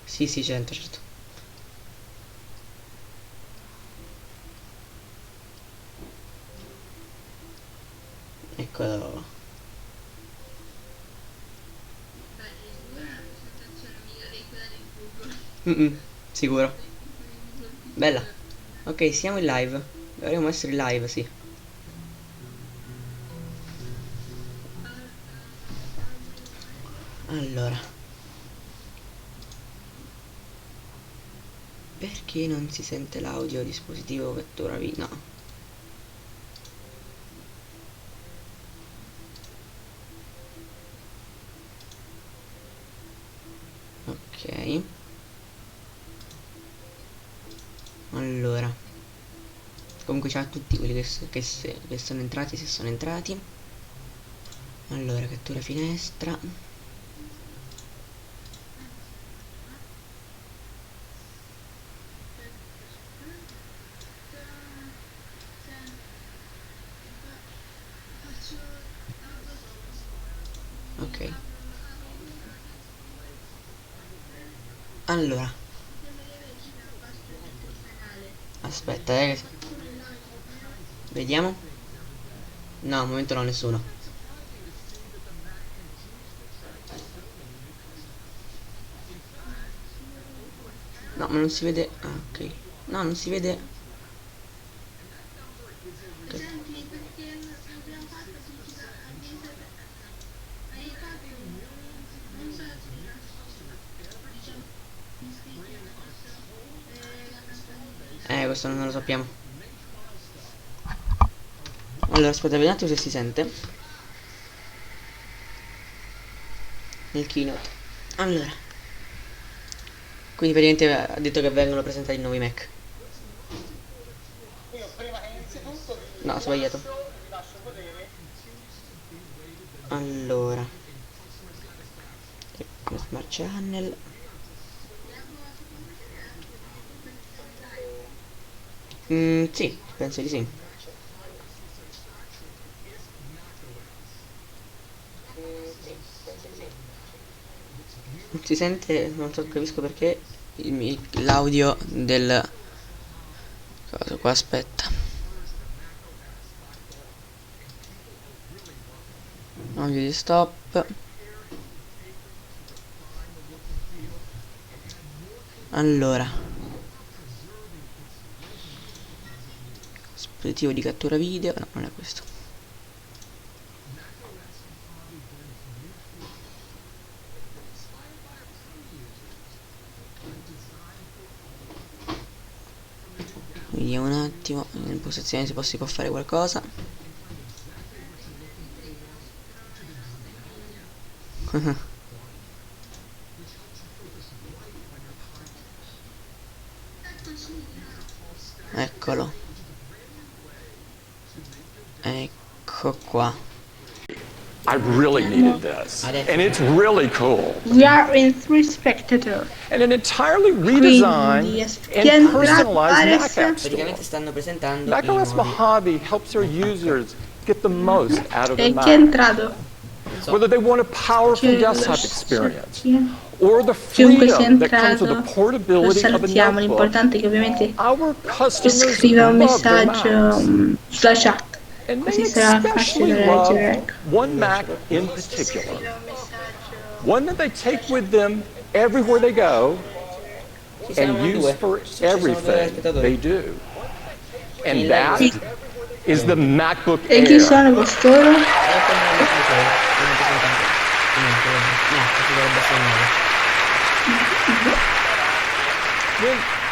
Sì, sì, certo. Eccolo. Sicuro. Bella. Ok, siamo in live. Dovremmo essere in live, sì. Allora, perché non si sente l'audio dispositivo cattura video? No. Ok. Allora, comunque ciao a tutti quelli che sono entrati, se sono entrati. Allora, cattura finestra. Ok. Allora, aspetta, vediamo. No, al momento no, nessuno. No, ma non si vede. Ah, ok. No, non si vede. Ok. Questo non lo sappiamo. Allora, aspetta, vediamo un attimo se si sente. Nel keynote. Allora. Quindi praticamente ha detto che vengono presentati i nuovi Mac. No, ho sbagliato. Allora. TecnoSmartChannel. Sì, penso di sì. Non si sente, non so, capisco perché l'audio del coso qua, aspetta. Audio di stop. Allora, dispositivo di cattura video. No, non è questo. Vediamo un attimo. In impostazione si può fare qualcosa. Eccolo. Ecco qua. I really needed this, and it's really cool. We are in 3 spectators. And an entirely Quindi redesigned chi è and entrato personalized Mac Ares? App Store. Praticamente stanno presentando i macOS nuovi. Mojave helps their users get the most out of their E chi è Mac, entrato? whether they want a powerful C'è desktop lo experience sì. or the Chiunque sia freedom that comes with entrato the lo portability of a salutiamo. notebook. L'importante è che ovviamente Our customers scriva un love their messaggio Macs, sulla chat, and they così sarà especially facile da leggere, love ecco. one Mac in particular, one that they take with them everywhere they go and use for everything they do. And that is the MacBook E chi Air. sono costoro?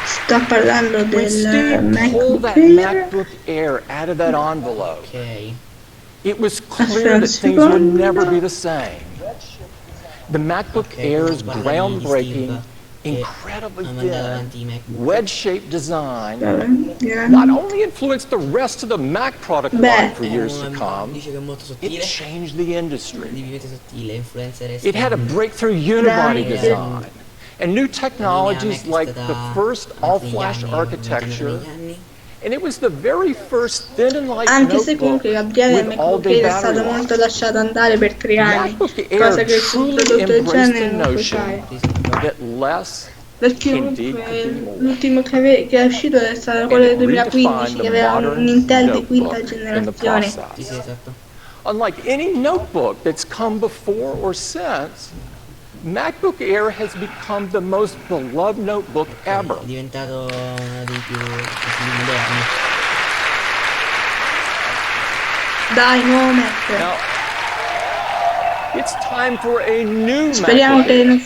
Sto parlando When del Steve pulled MacBook that Air. MacBook Air out of that envelope, Ok. it was clear that things would never be the same. The MacBook Air's groundbreaking, incredibly thin, wedge-shaped design not only influenced the rest of the Mac product line for years to come, Dice che è molto it sottile. changed the industry. Diventa sottile, influencer It had a esterni. breakthrough unibody Dai. design and new technologies like the first all-flash negli architecture anni. And it was the very first thin and light Anche se notebook comunque Gabriele with all MacBook day Air è battery stato life. molto lasciato andare per 3 anni, MacBook Air cosa che su un truly prodotto del embraced the genere non puoi notion fare. that less Perché indeed could comunque be more. l'ultimo che è uscito è stato And quello it del 2015 redefined che the aveva un modern Intel di quinta notebook in the generazione. Sì, process. sì, esatto. Unlike any notebook that's come before or since, MacBook Air has become the most beloved notebook ever. È diventato uno dei più moderni. Dai, no Mac. Now, it's time for a new Speriamo MacBook che Air. non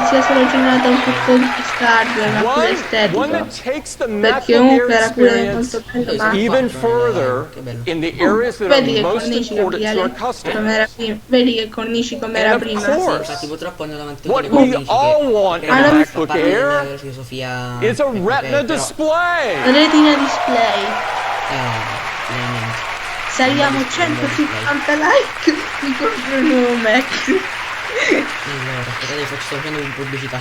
sia solo One generato un po' con questo hardware, ma pure one estetico. that takes the Perché MacBook Air comunque era pure experience molto bello, ma even 4 further che bello. in the areas that are vedi che most cornici important to our Gabriele, come era customers. prima. Vedi che cornici come era And of prima. Sì, course, infatti purtroppo hanno davanti what tutte le we cornici all che want in a Allora, MacBook parte Air della filosofia is a MacBook Retina Air, però display. Retina display. finalmente. Se arriviamo a 150 like mi compro un nuovo Mac. Allora, aspettate, faccio sto facendo un pubblicità.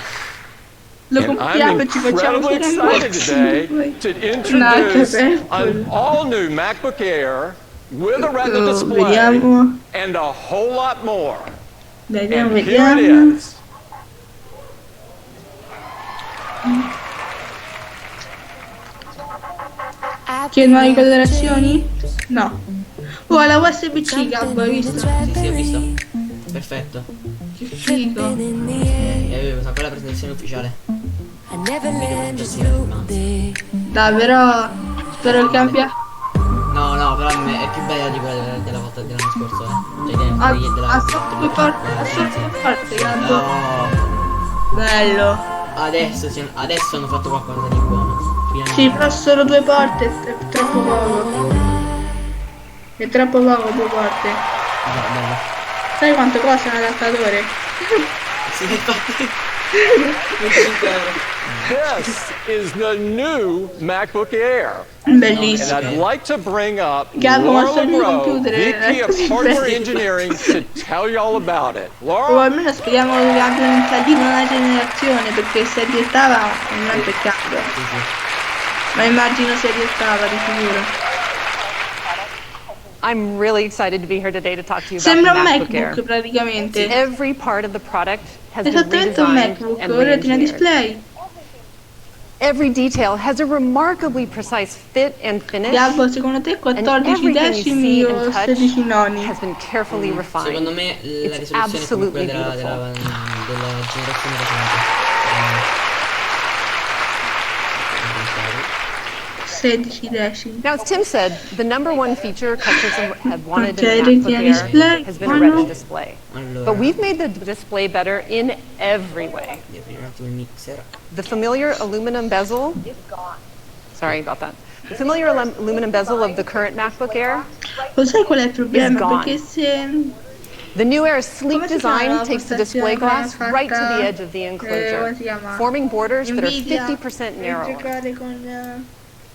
Lo And I'm compriamo e ci facciamo incredibly fare excited today to introduce an all-new MacBook Air with a Retina display Vediamo, and a whole lot more. vediamo, And here it vediamo. is. Che nuove colorazioni? No. Oh, la USB-C, Gabbo, hai visto? Sì, sì, ho visto. Perfetto. Che figo. E avevo quella presentazione ufficiale. Dai, però spero che abbia... No, no, però è più bella di quella della volta dell'anno scorso, Cioè della Ha solo due porte, Gabbo. No, Bello. adesso hanno fatto qualcosa di buono. Sì, Finalmente. però solo 2 porte, è troppo poco. È troppo poco 2 porte. Vabbè, bello. Sai quanto costa un adattatore? Sì, infatti. 25 euro. This is the new MacBook Air. And Bellissimo. I'd like to bring up Gabbo, ma Laura sto il mio Monroe, computer, VP of così Hardware bello. Engineering, to tell you all about it. O Laura? almeno speriamo che abbia un Intel di nuova generazione, perché se addirittura non è un peccato. Sì, sì. Ma immagino si addirittura di sicuro. I'm really excited to be here today to talk to you about Sembra the un MacBook Air. MacBook praticamente. Every part of the product has been Esattamente un redesigned MacBook, and Retina re-engineered. display. Every detail has a remarkably precise fit and finish, Gabbo, secondo te and 14 everything you decimi see o and touch 16 noni? has been carefully refined. Secondo me la It's risoluzione è come absolutely quella della beautiful. generazione recente. 16 decimi. Now, as Tim said, the number one feature customers have wanted in Okay, a MacBook Retina Air display, has been a one Retina more. display. Allora, But we've made the display better in every way. devo aprire un attimo il mixer. The familiar aluminum bezel. Sorry about that. The familiar aluminum bezel of the current MacBook Air. Lo sai qual è il problema? gone. Perché se... The new Air's sleek Come si chiama design la takes the postazione display glass fatta, right to the edge of the come enclosure, si chiama? forming borders that are Nvidia 50% per narrower. giocare con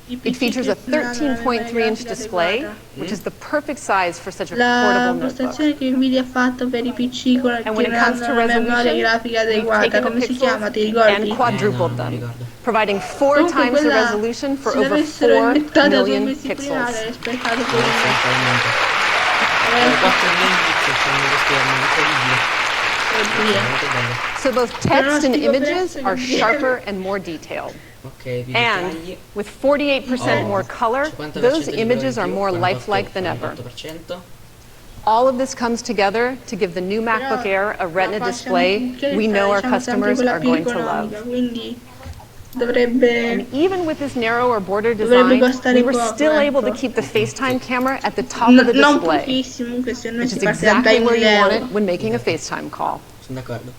i It PC features a che non hanno la memoria 13.3-inch grafica display, adeguata. which is the perfect size for such a La portable notebook. postazione che Nvidia ha fatto per i PC con And che when it non comes to hanno la memoria resolution, grafica we've adeguata, taken the come si pixels chiama? Ti and ricordi? quadrupled No, non them, mi ricordo. providing 4 Comunque times the quella, resolution for se over l'avessero 4 inventata 2 million mesi prima pixels. avrei aspettato Sì, pure me. probabilmente. 4 milioni di pixel c'hanno lo schermo, incredibile. Oddio. Molto bello. So both Però text and schifo images prezzo, are Gabriele. sharper and more detailed. Ok, più And dettagli. with 48% Oh, more color, 50% those di images are colore in more più, lifelike than ever. 48%. All of this comes together to give the new MacBook Air a Retina display we know our customers are going to love. Quindi dovrebbe And even with this narrower border Dovrebbe design, costare we were poco, still able to ecco. keep the FaceTime camera at the top of the non display, pochissimo, comunque se non which si is parte da exactly where you want 10.000 it euro. when making a FaceTime call. Sono d'accordo.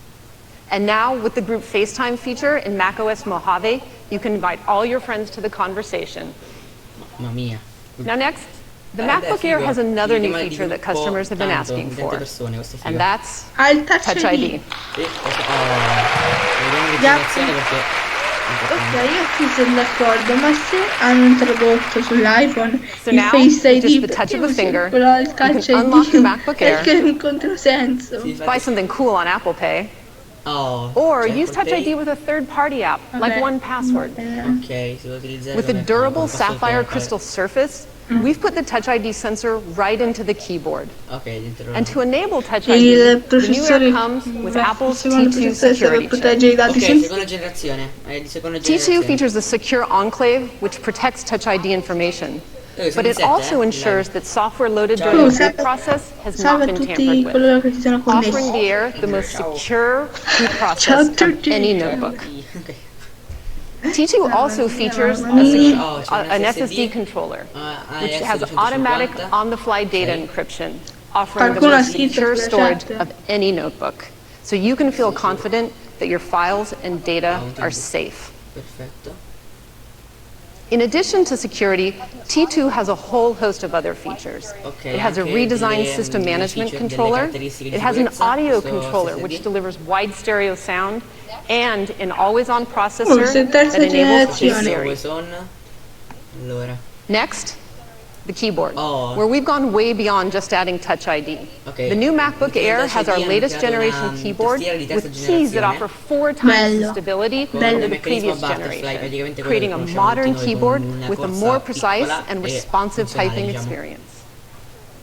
And now, with the group FaceTime feature in macOS Mojave, you can invite all your friends to the conversation. Mamma mia. Now next, the Dai, MacBook Air figo. has another new Chiama di feature that gruppo customers have been tanto, asking 20 for, persone, questo è figo. and that's Ha il Touch Touch ID. ID. Sì, vediamo Già. l'informazione perché Ok, io qui sono d'accordo, ma se hanno introdotto sull'iPhone So il now, Face with just ID, the touch perché of a usi finger, quello il you can Touch ID? unlock your MacBook Air. Perché è un controsenso. Sì, buy something cool on Apple Pay, Oh, Or c'è use Apple Touch ID Pay. with a third-party app, like Vabbè. 1Password. Ok, si può utilizzare With a come durable password sapphire per- crystal surface, we've put the Touch ID sensor right into the keyboard. Ok, dentro. And to enable Touch Il ID, the new processore, Air comes with Apple's il secondo T2 processore serve per security chip. proteggere i dati Ok, sensibili. seconda generazione. È di seconda T2 generazione. features a secure enclave which protects Touch ID information. Siamo But in it sette, also ensures that software loaded during the boot process has not Salve a been tutti tampered with, coloro che si sono offering connessi. the Air the most secure boot Ciao a process of tutti. any notebook. Ok. T2 also features Oh, c'è un an SSD SSD controller, Ah, which è has S250. automatic on-the-fly data Ok. encryption, offering the Qualcuno ha most scritto secure sulla storage chat. of any notebook. So you can feel confident that your files and data are safe. Perfetto. In addition to security, T2 has a whole host of other features. Ok, It has a anche redesigned delle, system management feature, delle controller. caratteristiche di It has an sicurezza, audio questo controller SSD. which delivers wide stereo sound and an always-on Oh, processor questa è terza that enables generazione. Questo Siri. son. Allora. Next, the keyboard, Oh. where we've gone way beyond just adding Touch ID. Ok. The new MacBook Perché Air Touch has our ID hanno latest creato generation una keyboard tastiera di terza with keys that generazione. offer 4 times the Bello. stability Con under un the meccanismo previous butterfly, generation, praticamente quello creating che a conosciamo modern tutti noi, keyboard con una with a corsa more precise piccola and e responsive funzionale, typing diciamo. experience.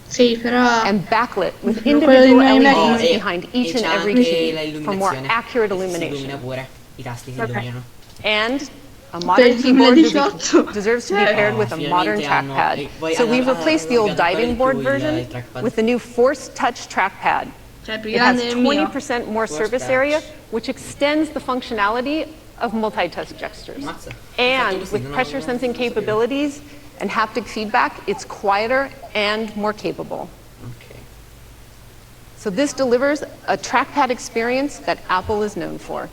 Sì, però And backlit with quello individual dei miei Mac LEDs non- behind each e and c'ha every anche key la for more illuminazione. accurate Si illumina illumination. pure. I tasti si Vabbè. illuminano. And a modern il keyboard 2018. deserves to be paired with a modern finalmente hanno- trackpad. e poi So hanno- we've replaced the hanno old ancora diving di board più il version trackpad. with the new Force Touch trackpad. cioè più It has grande del mio. 20% more Force surface Touch. area, which extends the functionality of multi-touch gestures. Mazza. And Fatto così, with non pressure lo sensing sapevo. capabilities and haptic feedback, it's quieter and more capable. Ok. So this delivers a trackpad experience that Apple is known for.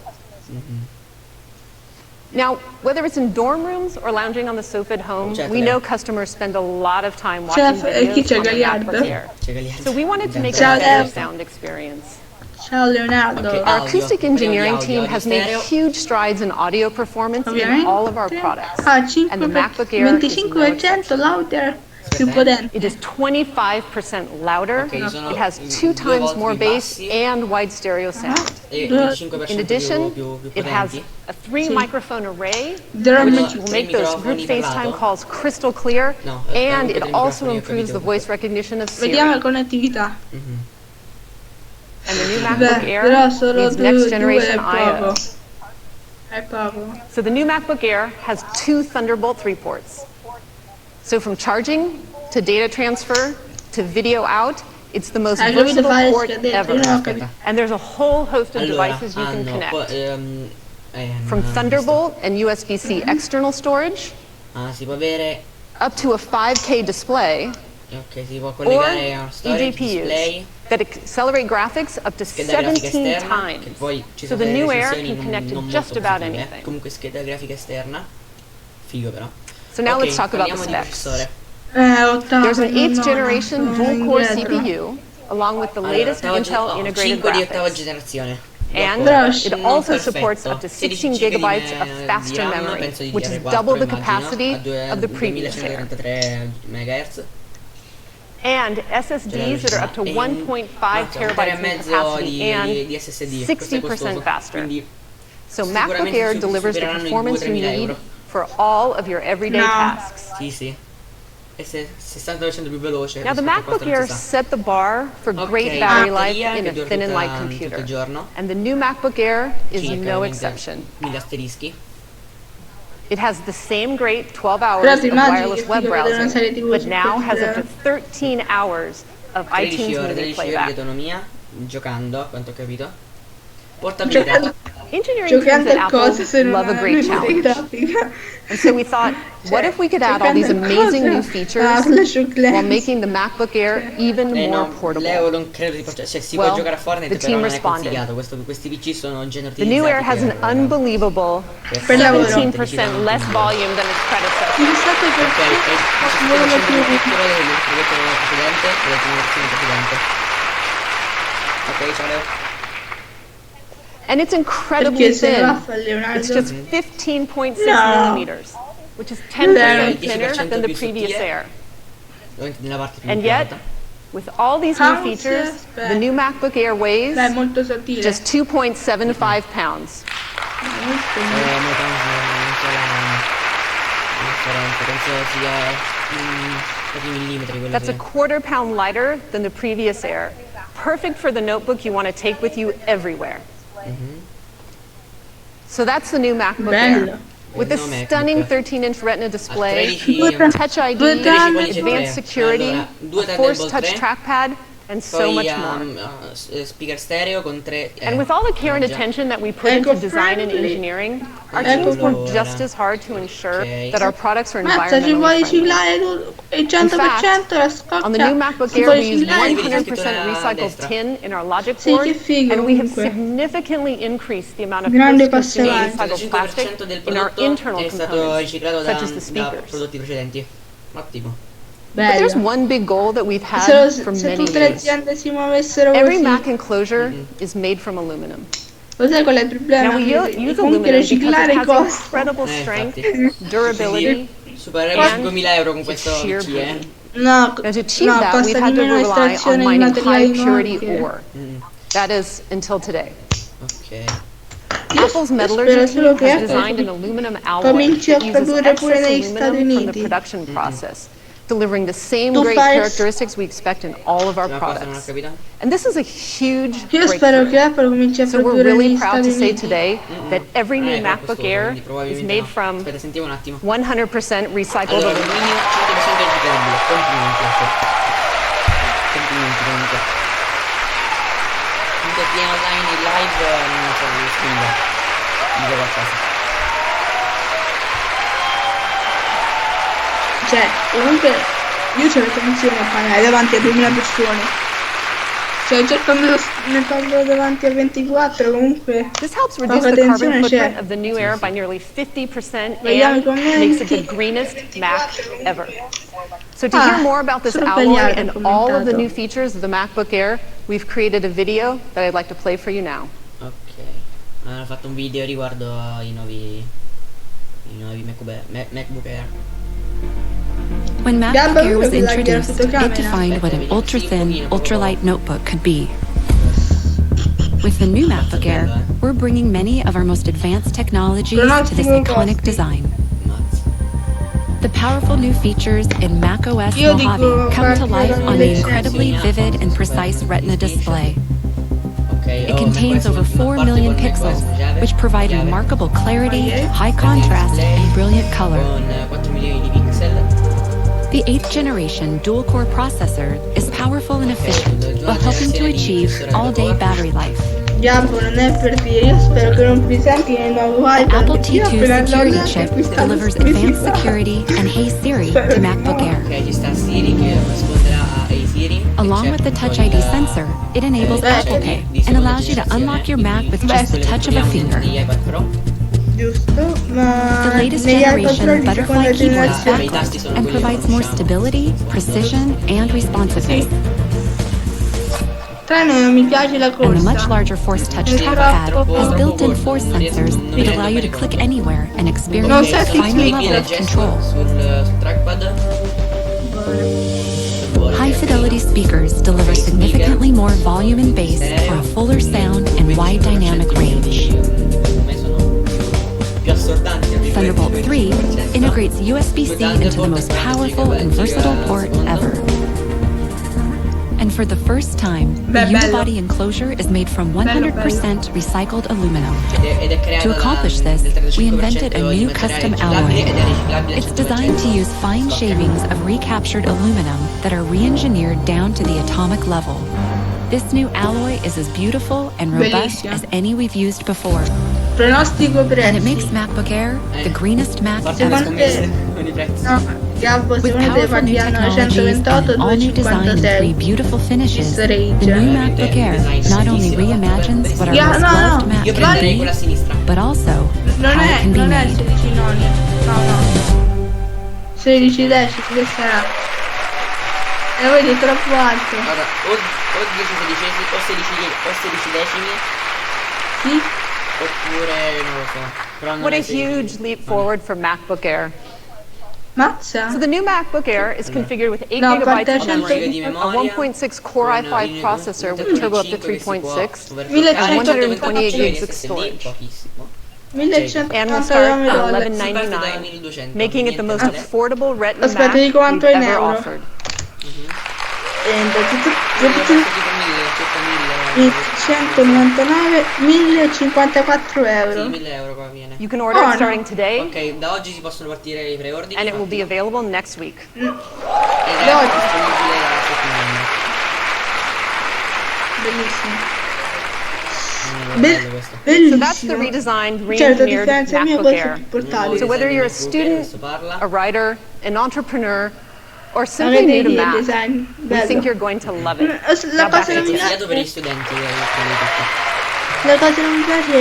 Now, whether it's in dorm rooms or lounging on the sofa at home, Certo, we lei. know customers spend a lot of time C'è watching chi c'è, videos on their Gagliardo? MacBook Air. C'è Gagliardo. So we wanted to make Ciao, a better Deb. sound experience. Ciao Leonardo. Ok, Our audio. acoustic Parliamo di engineering audio, team audio has made stereo. huge strides in audio performance in Ovviamente. all of our products. Ah, 5 And the MacBook Air is no 25% exception. louder, più Aspetta, potente. It is 25% louder. Ok, sono It has due 2 times volte more più bass bassi. and wide stereo sound. E Due- 25% In addition, più it has potenti. a 3-microphone array, Drum- which will make those group microfoni FaceTime parlato. calls crystal clear, No, and comunque it dei also microfoni, ho improves capito. the voice recognition of Siri. Vediamo la connettività. And the new MacBook Beh, Air però solo needs due next è generation poco. I/O. È poco. So the new MacBook Air has 2 Thunderbolt 3 ports. So from charging to data transfer to video out, it's the most Hai capito versatile fare port schedette? ever. Io non ho capito. And there's a whole host of Allora, devices you can hanno connect. From visto. Thunderbolt and USB-C external storage Ah, si può avere. up to a 5K display Ok, si può or collegare a storage, eGPUs display, that accelerate graphics up to scheda grafica 17 esterna, che times. poi ci So sono the delle new Air recensioni can non, connect non to just molto about positive. anything. Comunque scheda grafica esterna. Figo però. So now Ok, let's talk about the parliamo di specs. processore. Ottava. There's an 8th nona, generation sono dual-core indietro. CPU along with the Allora, latest ottava Intel integrated 5 di ottava graphics. generazione. And Bravi. it Non also perfetto. supports up to 16 giga di gigabytes of di faster RAM, memory, penso di which is DDR4, double the immagino, capacity a of the previous Air. 2133 MHz. And SSDs that are up to 1.5 terabytes in capacity and di SSD. 60% faster. Quindi So MacBook sicuramente Air delivers the supereranno i performance you 2.000-3.000 need euro. for all of your everyday No. tasks. Sì, sì. E 60% più veloce. Now the rispetto a questo MacBook non Air si sa. set the bar for Ok, great battery batteria life in che a dura thin and light tutto il computer. giorno. And the new MacBook Air is Circa no 1000 exception. 1000 asterischi. It has the same great 12 hours Però of ti immagini wireless che web figo vedere una serie browsing, TV but su now has quel- up to 13 hours of 13 iTunes ore, movie 13 ore di playback. autonomia, giocando, a quanto ho capito. Portabilità. Giocando, Engineering teams giocando at a Apple cose se non love a hai great memoria challenge. grafica. And so we thought, what if we could add all these amazing new features while making the MacBook Air even more No, portable? Leo non credo di poter, cioè si Well, può giocare a Fortnite the però team non è responded. consigliato, questi PC sono The new Air has an unbelievable Per lavoro. 17% less volume than its predecessor. Chissà che Ok, e perché il volevo più 50% del prodotto precedente, della generazione precedente. Ok, ciao Leo. And it's incredibly perché se ne va a thin. fare Leonardo. It's just 15.6 No. millimeters, which is 10% Dai. thinner 10% than the più previous sottile. Air. Nella parte più And yet, alta. With all these new features, the new MacBook Air weighs Dai, è molto sottile. just 2.75 pounds. That's a quarter pound lighter than the previous Air. Perfect for the notebook you want to take with you everywhere. So that's the new MacBook Air. With a stunning 13-inch Retina display, Touch ID, advanced security, a Force Touch trackpad, and so much more. Speaker stereo con tre. And with all the care and attention that we put into design and engineering, our teams work just as hard to ensure that our products are Mazza, ci puoi environmentally friendly. riciclare il 100% la scoccia. On the new MacBook Air, we use 100% recycled tin in our logic board, and we have significantly increased the amount of post-consumer recycled plastic in our internal components, such as the speakers. Ottimo. But there's one big goal that we've had for Se many tutte le years. aziende si muovessero Every così. Mac enclosure is made from aluminum. Lo sai qual è il problema? Now we use Comunque aluminum because riciclare it has costa. incredible strength, durability, Supereremo i 5.000 euro con questo sheer PC, beauty. No, Now to achieve no, that, we've costa had di to meno rely on estrazione di mining high materiali purity nuovi. ore. That is until today. Ok. Apple's spero metallurgy solo team che has Apple designed an aluminum alloy cominci a that uses produrre pure excess negli Stati aluminum from the Uniti. production process, delivering the same Tu great fai- characteristics we expect in all of our Una cosa non ho products. capito. And this is a huge Io spero che breakthrough. Apple cominci a So we're produrre really negli proud Stati to say Uniti. today that every new È MacBook costoso, Air quindi is probabilmente made no. from Aspetta, sentiamo un attimo. 100% recycled Allora, aluminum. alluminio 100% riciclabile. Complimenti, ecco. Complimenti comunque. Comunque qui online in live non c'è lo scrivo. Dico qualcosa. Cioè, comunque io ce l'ho messo nel canale davanti a 2000 persone. Cioè, cercando ne parlo davanti a 24, comunque. This helps Poca reduce the carbon attenzione footprint c'è. of the new Air by nearly 50% Vediamo i and makes it the commenti. greenest Mac ever. So to hear more about this solo alloy Pagliari ha and all of the commentato. new features of the MacBook Air, we've created a video that I'd like to play for you now. Ok. Hanno fatto un video riguardo ai nuovi MacBook Air. When MacBook Air was introduced, it fotocamera. defined what an ultra-thin, ultralight notebook could be. With the new MacBook Air, we're bringing many of our most advanced technologies to this iconic design. Mazza. The powerful new features in macOS Io dico Mojave come to life on the qualche incredibly vivid and precise Retina display. Ok. It contains over 4 million pixels, which provide remarkable clarity, high contrast, and brilliant color. Con 4 milioni di pixel. The 8th generation dual-core processor is powerful and efficient while helping to achieve all-day battery life. Diavolo, non è per dire, io spero che non presenti nel nuovo The iPad. Apple Io T2 appena security l'ho chip acquistato delivers subito. advanced security and Hey Siri to MacBook Air. Ok, ci sta Siri che risponderà a Hey Siri. Along with the Touch ID sensor, it enables Apple Pay and allows you to unlock your Mac with just the touch of a finger. Giusto, ma The latest negli iPad Pro generation di Butterfly seconda keyboard is generazione backlit and provides more stability, precision, and responsiveness. tranne non mi piace la And the much corsa. larger Force Touch trackpad has built-in force sensors that allow you to click anywhere and Non experience sei a finer clicchi, level of control. sul trackpad. High-fidelity speakers deliver significantly more volume and bass for a fuller sound and wide dynamic range. Come sono più assordanti. Thunderbolt 3 integrates USB-C into the most powerful and versatile port ever. And for the first time, the Beh, bello. unibody enclosure is made from 100% recycled aluminum. Ed è creata To accomplish del this, 35% we invented a di new materiale custom riciclabile alloy. ed è riciclabile al It's designed to 100%. use fine shavings of recaptured aluminum that are re-engineered down to the atomic level. This new alloy is as beautiful and robust Bellissimo. as any we've used before, Pronostico and it prezzi. makes MacBook Air the greenest Mac Forse le ever. scommesse con i prezzi. No, Gabbo, With secondo te powerful new paghiamo technologies and 128 an o all-new design and 3 256? beautiful finishes, Visto the range. new MacBook Air not only reimagines what our Yeah, most no, no. loved Mac Io can prenderei be, quella a sinistra. but also Non how it è, can be non è il made. 16 noni. No, no. 16 decimi, che sarà? E lo vedi troppo alto. Guarda, o 10 sedicesimi o 16 decimi Sì? oppure non lo so. Però non What è a 16. huge leap forward for MacBook Air. Mazza. So the new MacBook Air is configured with 8 No, gigabytes of 400 memory, a 1.6 Core i5 processor with turbo up to 3.6, and 128 gigs of storage. 1180 And will start at dollari. $11.99, making it the most affordable Retina Aspetta, Mac di quanto we've è in ever euro? offered. 199, 1054 euro. 1000 euro qua viene. You can order Buona. it starting today, Ok, da oggi si possono partire i preordini. and it will be available next week. Ed è oggi. disponibile la settimana. Bellissimo. Bello questo. So that's the Bellissimo. redesigned, Certo, a re-engineered differenza mia MacBook questo è Air. più portatile. So whether you're a Adesso student, parla. a writer, an entrepreneur, or simply Avete new to il Mac, design we think bello. you're going to love it. La Now back cosa to non mi Consigliato per gli piace, studenti. Tutto. la cosa non mi piace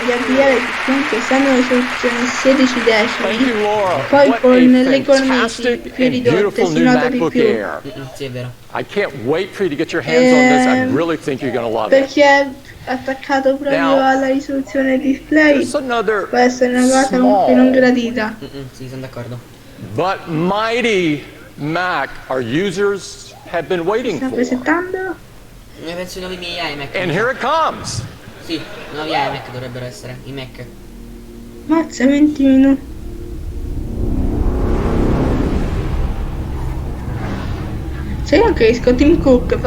gli avviare che comunque stanno in soluzione 16 Thank decimi, you, Laura. poi What con a le cornici fantastic più and ridotte beautiful si new nota di MacBook più. Air. Sì, è vero. I can't wait for you to get your hands on this. I really think you're going to love it. Perché è attaccato proprio Now, alla risoluzione display, There's another può essere una cosa comunque non small gradita. Sì, sono d'accordo. but mighty Mac our users have been waiting Sta for. presentando? Ne penso i nuovi miei iMac. And here it comes. Sì, i nuovi iMac dovrebbero essere, i Mac. Mazza, 20 minuti. C'è anche che Tim Cook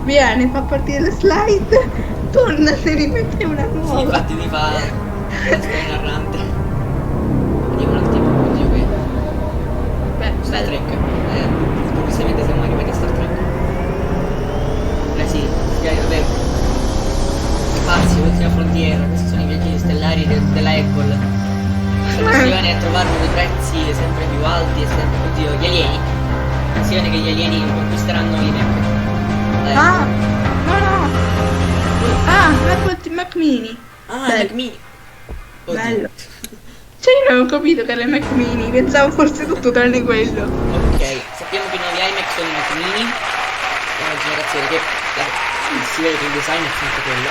viene, fa partire le slide, torna e rimette una Sì, nuova. infatti ti fa la storia narrante. Vediamo un attimo, oddio qui. Beh, Star Trek. Improvvisamente siamo arrivati a Star Trek. Sì, vabbè. Spazio, ultima frontiera, questi sono i viaggi stellari della Apple. Sempre si viene a trovare dei prezzi sempre più alti e sempre. Oddio, gli alieni. Si vede che gli alieni conquisteranno i Mac. Dai. Ah, no. Mac Mini. Ah, bello. Mac Mini. Oddio. Bello. Cioè io non ho capito che era il Mac Mini, pensavo fosse tutto tranne quello. Ok, sappiamo che i nuovi iMac sono i Mac Mini. È una generazione che si vede che il design è sempre quello.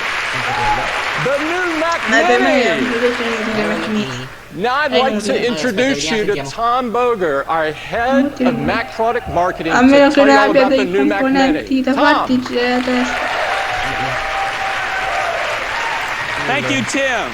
The new Mac Ma per me è un Mini. prodotto inutile Mac Mini. Now I'd like to introduce you to Tom Boger, our head of Mac product marketing, A to meno che tell non you all abbia about the dei new Mac componenti Mini. da Tom, farti girare la testa. Thank you, Tim.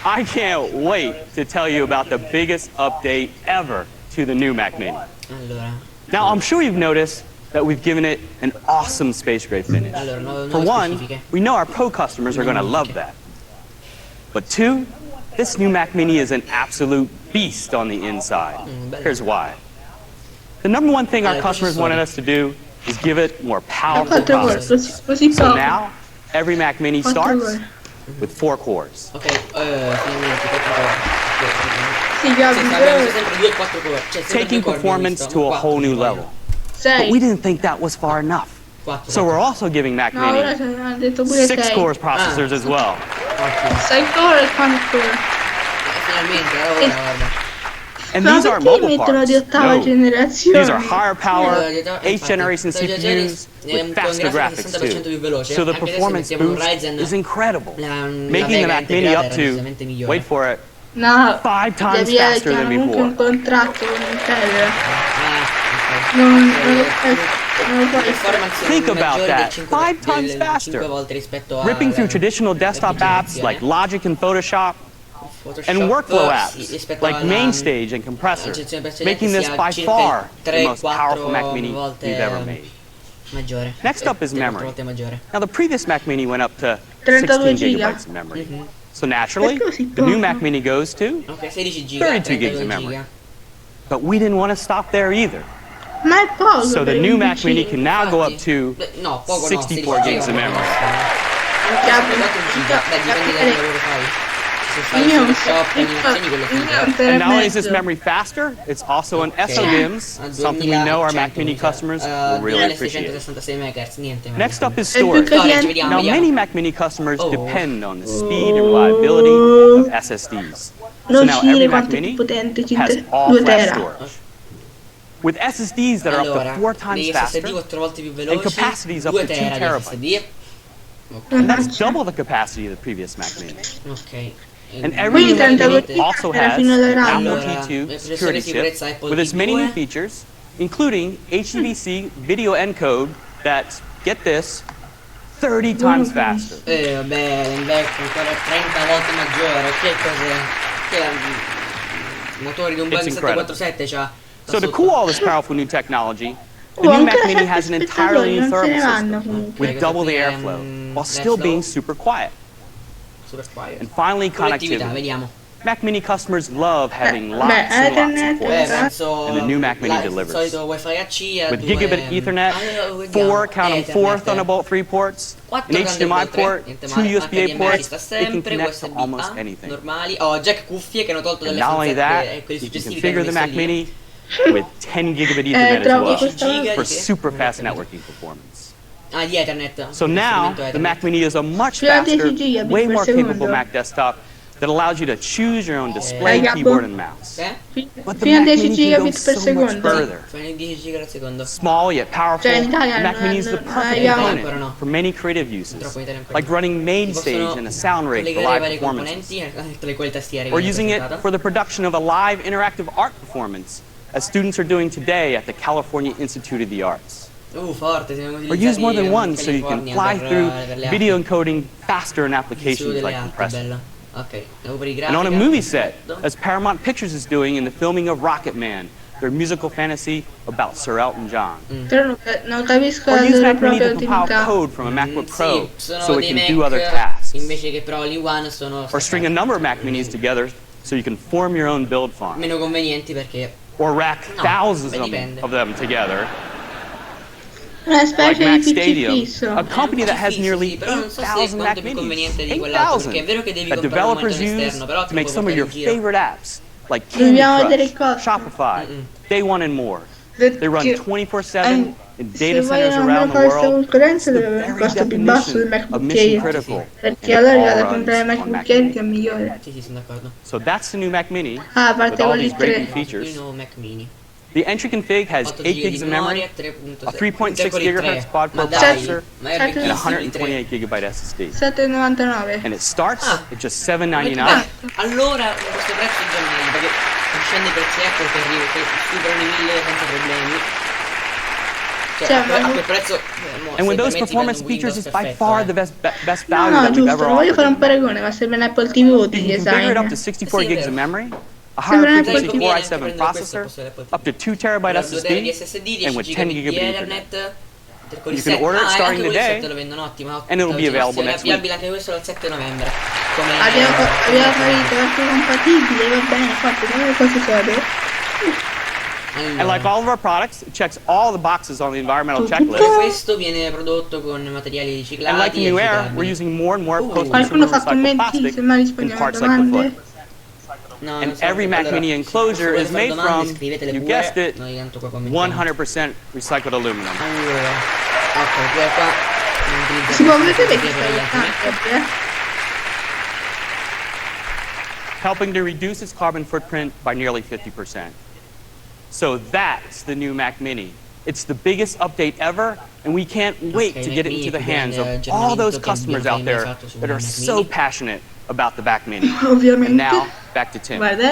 I can't wait to tell you about the biggest update ever to the new Mac Mini. Allora, Now, I'm sure you've noticed that we've given it an awesome space gray finish. nuove For one, specifiche. we know our pro customers are going to love that. But two, this new Mac Mini is an absolute beast on the inside. bello. Here's why. The number one thing our Allora, customers wanted us to do is give it more Ha powerful 4 ore, processors. così So poco. now, every Mac Mini 4 starts ore. with 4 cores. Ok, finalmente 4 core. Sì, Gabi, Sì, però abbiamo sempre 2 e 4 core. Cioè, sempre Taking 2 core performance abbiamo to a visto, whole new 4 level. But 6. we didn't think that was far enough. 4. So we're also giving Mac No, ora Mini hanno detto pure 6 6. cores processors as well. 6 core e 4 core. Finalmente, ora guarda. And Ma these aren't perché mobile mettono di parts. ottava No. generazione? These are higher power, Infatti, 8th generation la CPUs with faster graphics 60% più too. veloce. So the Anche se performance mettiamo un boost Ryzen, is incredible, la making the Vega Mac Mini integrata up era to, decisamente migliore. wait for it, No, 5 times devi avere faster than comunque un before. contratto con Intel. Ok. Non Ok, lo le puoi. performance Think maggiori about del that, 5 5 times 5 faster. volte rispetto a Ripping through traditional desktop apps like Logic and Photoshop, and workflow apps like MainStage and Compressor, making this by far the most powerful Mac Mini we've ever made. maggiore. Next up is 3-4 memory. volte maggiore. Now the previous Mac Mini went up to 32 16 giga. gigabytes of memory. So naturally, Perché così the new poco? Mac Mini goes to, Ok, 16 giga, 32 gigs 32 of memory. giga. but we didn't want to stop there either. Ma è poco. So the per new un Mac PC. Mini can now go up to Beh, no, poco 64 no, 16 gigs of giga, memory. Anche a 4 giga, beh dipende da lavoro fai. Se fai Photoshop, animazioni, quello finito. And not only is this memory faster, it's also an SODIMMs, something we know our Mac Mini customers will really appreciate. 2666 MHz, niente. Next up is È più storage. caliente. Vediamo, Now, vediamo. many Mac Mini customers depend on the speed and reliability of SSDs. So Non now ci every dire Mac quanto è Mini più potente, has 2 all flash tera. storage. With SSDs that are up Allora, to 4 times degli faster, SSD 4 volte più veloci, capacities up 2 to 2 tera di terabytes. SSD. and that's double the capacity of the previous Mac Mini. Ok. And every new Mac Mini also has an Apple T2 security chip with its many new features, including HEVC video encode that's, get this, 30 times faster. Vabbè, l'invecchio ancora 30 volte maggiore. Che cos'è? Che i motori di un Boeing 747 c'ha. So to cool all this powerful new technology, the new Mac Mini has an entirely new thermal system with double the airflow while still being super quiet. And finally, connectivity. Mac Mini customers love having lots and lots of ports, and the new Mac Mini delivers. With gigabit Ethernet, 4, count them, 4 Thunderbolt 3 ports, an HDMI port, 2 USB-A ports, it can connect to almost anything. And not only that, you can configure the Mac Mini with 10 gigabit Ethernet as well for super fast networking performance. So now, the Mac Mini is a much faster, way more capable Mac desktop that allows you to choose your own display, keyboard, and mouse. But the Mac Mini can go so much further. Small yet powerful, the Mac Mini is the perfect component for many creative uses, like running main stage in a sound rig for live performances, or using it for the production of a live interactive art performance, as students are doing today at the California Institute of the Arts. Or use more than one so you can fly through video encoding faster in applications like compressor. And on a movie set, as Paramount Pictures is doing in the filming of Rocket Man, their musical fantasy about Sir Elton John. Or use Mac Mini to compile code from a MacBook Pro so it can do other tasks. Or string a number of Mac Minis together so you can form your own build farm. Or rack thousands of them together. Like Mac Stadium, a company that has nearly 8,000 Mac Minis, 8,000, that developers use to make some of your favorite apps, like Candy Crush, Shopify, Day One, and more. They run 24/7 in data centers around the world. It's the very definition of mission critical, and it all runs on Mac Mini. So that's the new Mac Mini with all these great new features. The entry config has 8 gigs of memory, a 3.6 gigahertz quad core processor, and 128 gigabyte SSD. And it starts at just $799. Allora, questo prezzo è già meglio, perché scende i prezzi Apple che superano i 1000 senza problemi. A quel prezzo, and with those performance features, it's by far the best value that we've ever offered. Voglio fare un paragone, ma se me ne Apple TV o di You can configure it up to 64 gigs of memory, a higher frequency Core i7 processor, up to 2 terabyte SSD, and with 10 gigabit Ethernet. You can order it starting today, and it'll be available next week. Abbiamo capito, è compatibile, va bene, fatto come cose sode. And like all of our products, it checks all the boxes on the environmental checklist. Questo viene prodotto con materiali riciclati. And like the new Air, we're using more and more post-consumer recycled plastic in parts like the foot. And every Mac Mini enclosure is made from, you guessed it, 100% recycled aluminum. Helping to reduce its carbon footprint by nearly 50%. So that's the new Mac Mini. It's the biggest update ever, and we can't wait to get it into the hands of all those customers out there that are so passionate about the Mac Mini. And now, back to Tim. All right.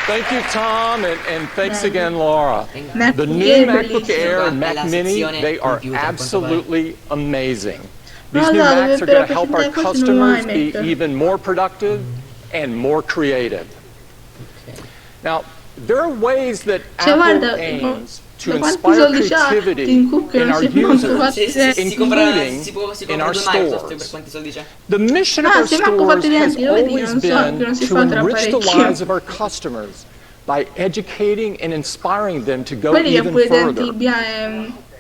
Thank you, Tom, and thanks again, Laura. The new MacBook Air and Mac Mini, they are absolutely amazing. These new Macs are going to help our customers be even more productive and more creative. Now, there are ways that Apple aims to inspire creativity in our users, including in our stores. The mission of our stores has always been to enrich the lives of our customers by educating and inspiring them to go even further.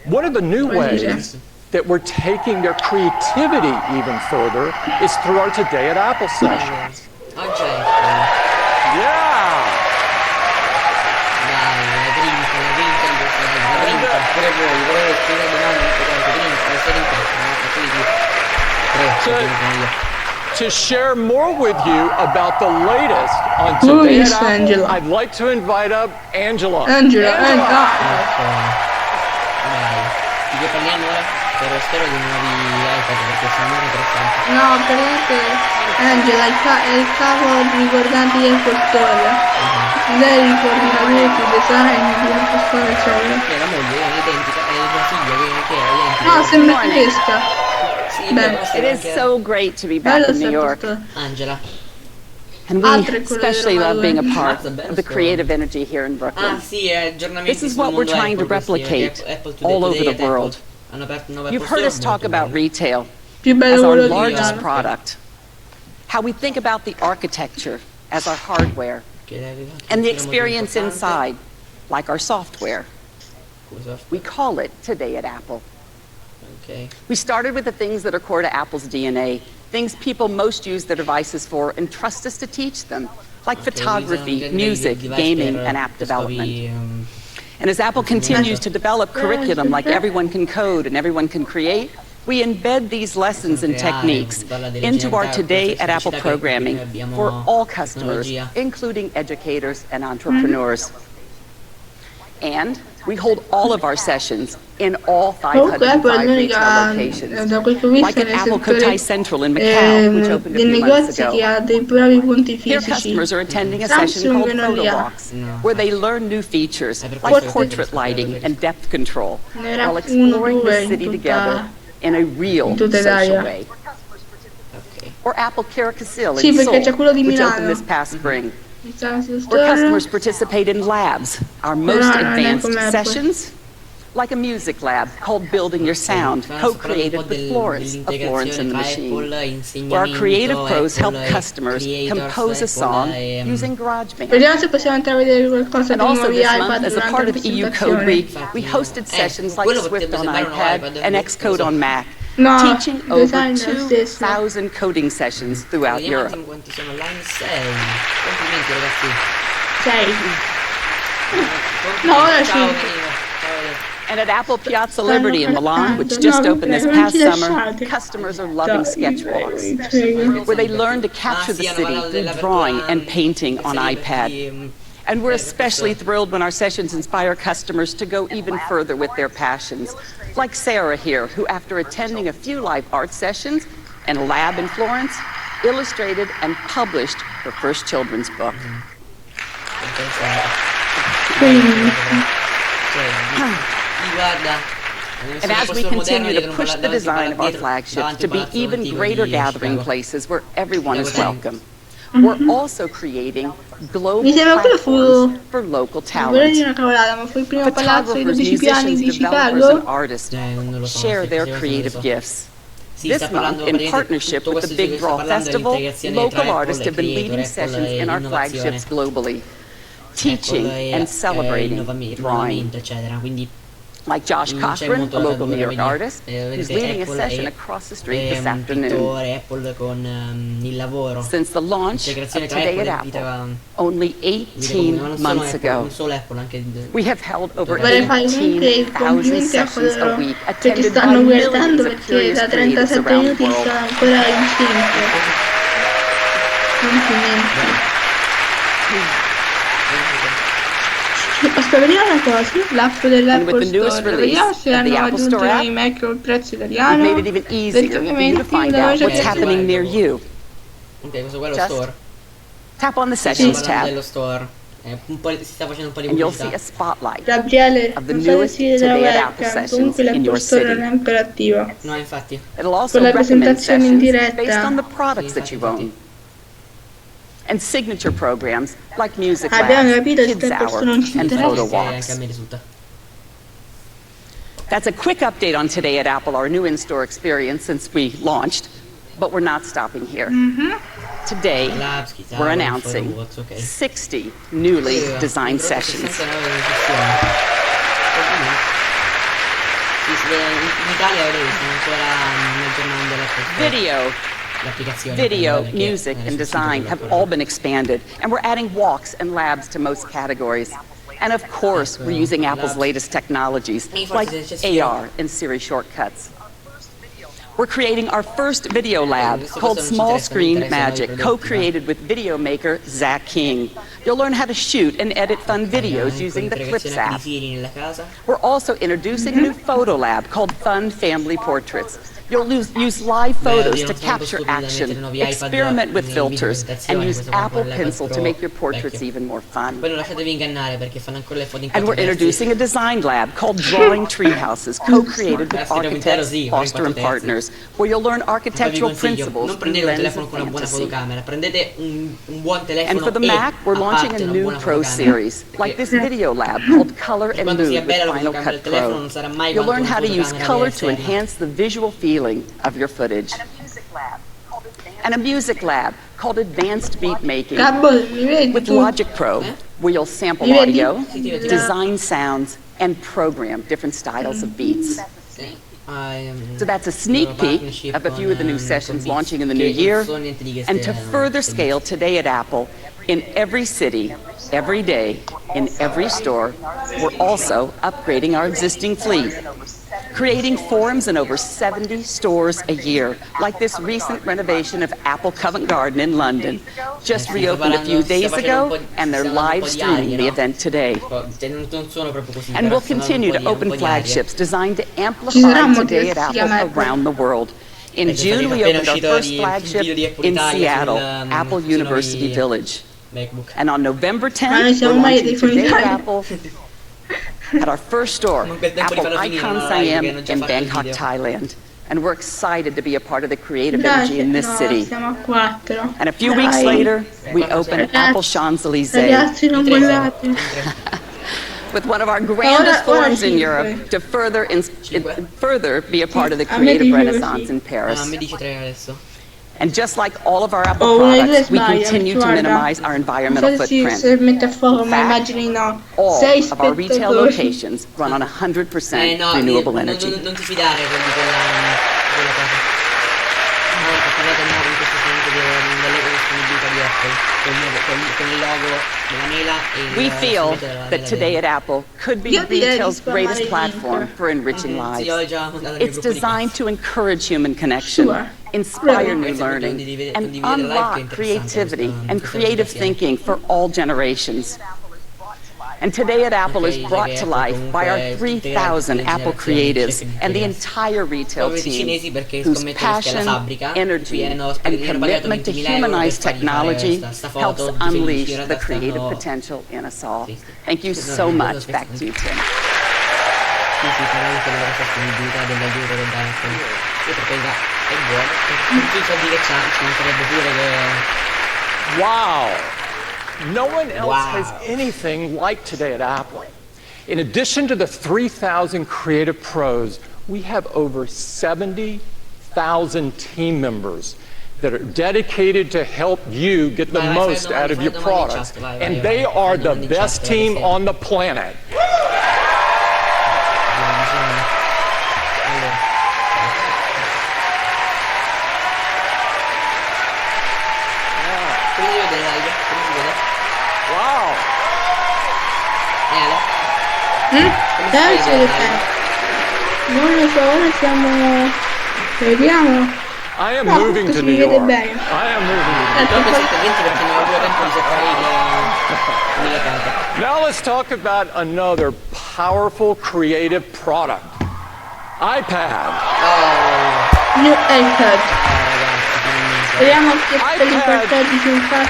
One of the new ways that we're taking their creativity even further is through our Today at Apple sessions. Yeah! To share more with you about the latest on Today at Apple, I'd like to invite up Angela. Di che parliamo ora? Spero di nuovi iPad perché sono molto interessanti. No, praticamente Angela è il capo riguardante di Apple Store. Lei coordina tutti i design di Apple Store, eccetera. Che è la moglie, è identica, è la figlia che era identica. No, sembra tedesca. Sì, beh, It is so great to be back in New York. Angela. And we especially love being a part of the creative energy here in Brooklyn. Ah sì, aggiornamenti This is what we're trying to replicate all over the world. You've heard us talk about retail Più bello as our quello di largest Milano. product, how we think about the architecture as our hardware, and the experience inside, like our software. We call it Today at Apple. Okay. We started with the things that are core to Apple's DNA, things people most use their devices for and trust us to teach them, like photography, music, gaming, and app development. And as Apple continues to develop curriculum like everyone can code and everyone can create, we embed these lessons and techniques into our Today at Apple programming for all customers, including educators and entrepreneurs. And we hold all of our sessions in all 505 retail locations, like at Apple Cotai Central in Macau, which opened a few months ago. Here customers are attending a session called Photo Walks, where they learn new features like portrait lighting and depth control, while exploring the city together in a real social way. Or Apple Caracasile in Seoul, which opened this past spring, where customers participate in labs, our most advanced sessions, like a music lab called Building Your Sound, co-created with Florence of Florence and the Machine, where our creative pros help customers compose a song using GarageBand. Vediamo se possiamo entrare a vedere qualcosa And di also nuovi this month, iPad as a durante part la of EU Code Week, presentazione. we hosted sessions like Swift on iPad and Xcode on Mac, No, teaching over design è lo stesso. 2,000 coding sessions throughout Vediamo Europe. in quanti sono online 6. Complimenti ragazzi. 6. Complimenti. No, ora Ciao, 5. Danilo. And at Apple Piazza Liberty in Milan, which No, just opened this non past ci summer, lasciate. customers are loving sketchwalks, Prego. where they learn to capture the city through drawing and painting on iPad. And we're especially thrilled when our sessions inspire customers to go even further with their passions, like Sarah here, who after attending a few live art sessions and a lab in Florence, illustrated and published her first children's book. And as we continue to push the design of our flagships to be even greater gathering places where everyone is welcome, we're also creating global platforms for local Vorrei talent. dire una cavolata, ma fu il primo palazzo dei Photographers, 12 piani musicians, di developers, and Chicago? artists Non lo so, share their effettivamente creative non lo so. gifts. Sì, This sta month, parlando in praticamente partnership tutto with the questo di Big cui sta Draw parlando è Festival, l'integrazione tra local Apple artists e have been Creator, leading Apple sessions e in our innovazione. flagships globally, teaching Apple and e celebrating drawing. innovamento, eccetera. Quindi Like Josh c'è Cochran, molto a da local New York vedere. artist, who's Vedete, leading a Apple session e- across the street this un afternoon. pittore Apple con il lavoro. Since the launch of L'integrazione tra Today Apple at e vita, Apple, only vita comune, ma 18 non solo months Apple, ago, non solo Apple, anche we have held over Vorrei fare comunque i 18,000 complimenti a sessions a coloro week, che attended by stanno millions guardando of perché curious da creatives 37 around the minuti world. sono ancora in 5. Complimenti. Aspetta, vediamo una cosa, l'app And dell'Apple with the newest Store, release vediamo se of the hanno Apple aggiunto Store app, i Mac col prezzo we've italiano, made it even easier perché for you to ovviamente find una out voce what's che happening near you. Ok, questo qua è lo Just store. Tap on the Stiamo Sessions parlando tab, dello store. Si sta facendo un po' di and you'll see pubblicità. a spotlight Gabriele, of the non so se newest si vede la Today at Apple webcam, sessions comunque in l'Apple your Store city. non è ancora attiva. No, infatti. It'll also Con la recommend presentazione in sessions diretta. based on the products that you Infatti. own. And signature programs like Music Abbiamo Labs, capito che Kids Apple Hour, Store non ci and interessa. Photo Anche a Walks. me risulta. That's a quick update on Today at Apple, our new in-store experience since we launched, but we're not stopping here. Today, Labs, Kids we're Hour, announcing Photo Walks, ok. 60 newly designed sessions. 69 sessioni. Complimenti. Sì, si vede in Italia vedete, stiamo ancora aggiornando l'applicazione. Video, perché music, è and sul design sito have quello. all been expanded, and we're adding walks and labs to most categories. And of course, we're using Apple's latest technologies, like AR and Siri shortcuts. We're creating our first video lab called Small Screen Magic, co-created with video maker Zach King. You'll learn how to shoot and edit fun videos using the Clips app. We're also introducing a new photo lab called Fun Family Portraits. You'll use live photos to capture action, experiment with filters, and use Apple Pencil to make your portraits even more fun. And we're introducing a design lab called Drawing Treehouses, co-created with architects, Foster and Partners, where you'll learn architectural principles through the lens of fantasy. And for the Mac, we're launching a new Pro series, like this video lab called Color and Mood with Final Cut Pro. You'll learn how to use color to enhance the visual feeling of your footage. And a music lab called Advanced Beat Making with Logic Pro, where you'll sample audio, design sounds, and program different styles of beats. So that's a sneak peek of a few of the new sessions launching in the new year. And to further scale Today at Apple, in every city, every day, in every store, we're also upgrading our existing fleet, creating forums in over 70 stores a year, like this recent renovation of Apple Covent Garden in London, just reopened a few days ago, and they're live streaming the event today. And we'll continue to open flagships designed to amplify Today at Apple around the world. In June, we opened our first flagship in Seattle, Apple University Village. And on November 10th, we're launching Today at Apple at our first store, Apple Icon Siam in Bangkok, Thailand. And we're excited to be a part of the creative energy in this city. And a few weeks later, we open Apple Champs-Élysées with one of our grandest forums in Europe to further be a part of the creative renaissance in Paris. And just like all of our Apple products, we continue to minimize our environmental footprint. In fact, all of our retail locations run on 100% renewable energy. We feel that Today at Apple could be retail's greatest platform for enriching lives. It's designed to encourage human connection, inspire new learning, and unlock creativity and creative thinking for all generations. And Today at Apple is brought to life by our 3,000 Apple creatives and the entire retail team, whose passion, energy, and commitment to humanize technology helps unleash the creative potential in us all. Thank you so much. Back to you, Tim. Wow! No one else has anything like Today at Apple. In addition to the 3,000 creative pros, we have over 70,000 team members that are dedicated to help you get the most out of your products. And they are the best team on the planet. Non lo so, ora siamo... Vediamo. I am moving to New York. I am moving to New York. Now let's talk about another powerful creative product. iPad. New iPad.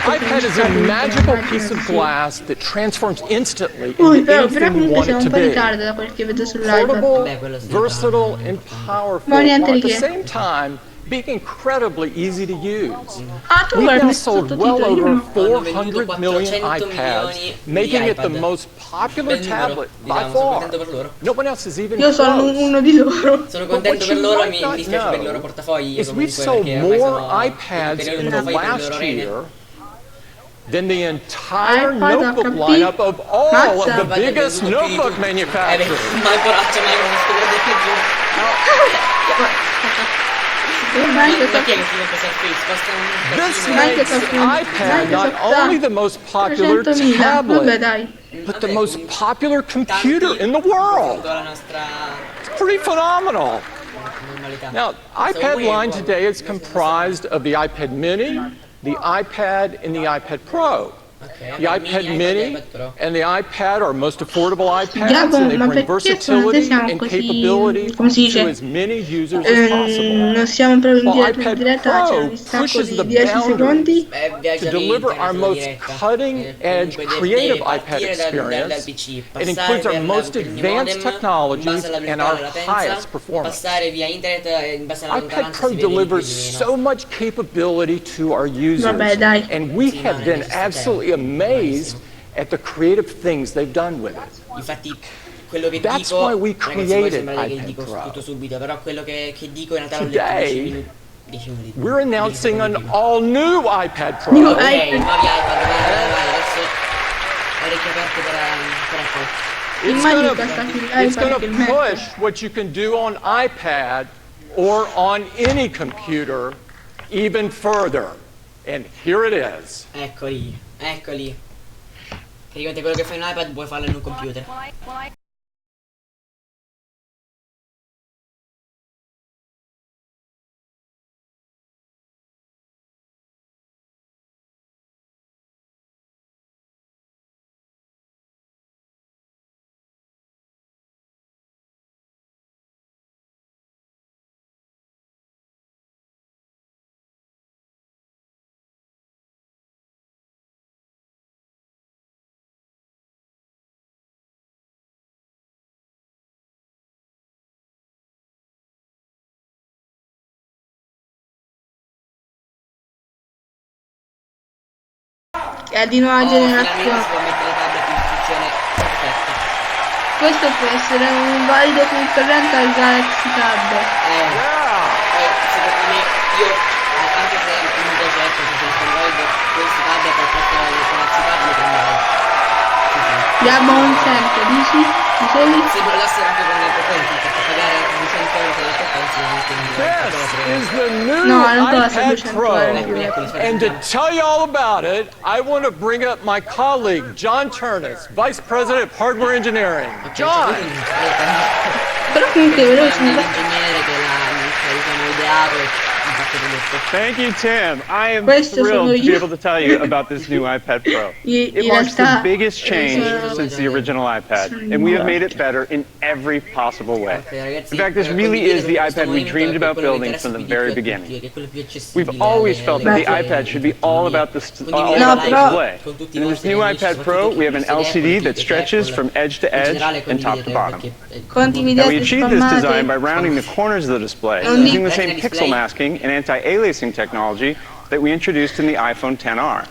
iPad is a magical piece of glass that transforms instantly into anything you want it to be. Portable, versatile, and powerful, while at the same time being incredibly easy to use. We've now sold well over 400 million iPads, making it the most popular tablet by far. No one else is even close. Sono contento per loro, mi dispiace per i loro portafogli. Is we've sold more iPads in the last year than the entire notebook lineup of all of the biggest notebook manufacturers. This makes iPad not only the most popular tablet, but the most popular computer in the world. It's pretty phenomenal. Now, iPad line today is comprised of the iPad mini, the iPad, and the iPad Pro. The iPad mini and the iPad are most affordable iPads, and they bring versatility and capability to as many users as possible. Non siamo proprio While in iPad diretta, c'è un Pro distacco pushes di the 10 secondi. boundaries to deliver our most cutting-edge creative iPad experience. It includes our most advanced technologies and our highest performance. iPad Pro delivers so much capability to our users, and we have been absolutely amazed at the creative things they've done with it. That's why we created iPad Pro. Today, we're announcing an all-new iPad Pro. It's going to push what you can do on iPad or on any computer even further. And here it is. Eccoli. Praticamente quello che fai in un iPad puoi farlo in un computer. È di nuova generazione. Questo può essere un valido concorrente al Galaxy Tab. Secondo me, io anche se mi piace Apple, preferisco Android, questo tab per portare le Galaxy Tab lo prenderei. Diamo un 100, dici? Dicevi? Se volassero anche con le potenze, perché pagare 200 euro per le potenze This is the new iPad Pro, and to tell you all about it, I want to bring up my colleague, John Turnus, Vice President of Hardware Engineering. John! Però comunque veloce. Thank you, Tim. I am thrilled to be able to tell you about this new iPad Pro. It marks the biggest change since the original iPad, and we have made it better in every possible way. In fact, this really is the iPad we dreamed about building from the very beginning. We've always felt that the iPad should be all about the display. And in this new iPad Pro, we have an LCD that stretches from edge to edge and top to bottom. Now, we achieved this design by rounding the corners of the display using the same pixel masking and anti-aliasing technology that we introduced in the iPhone XR.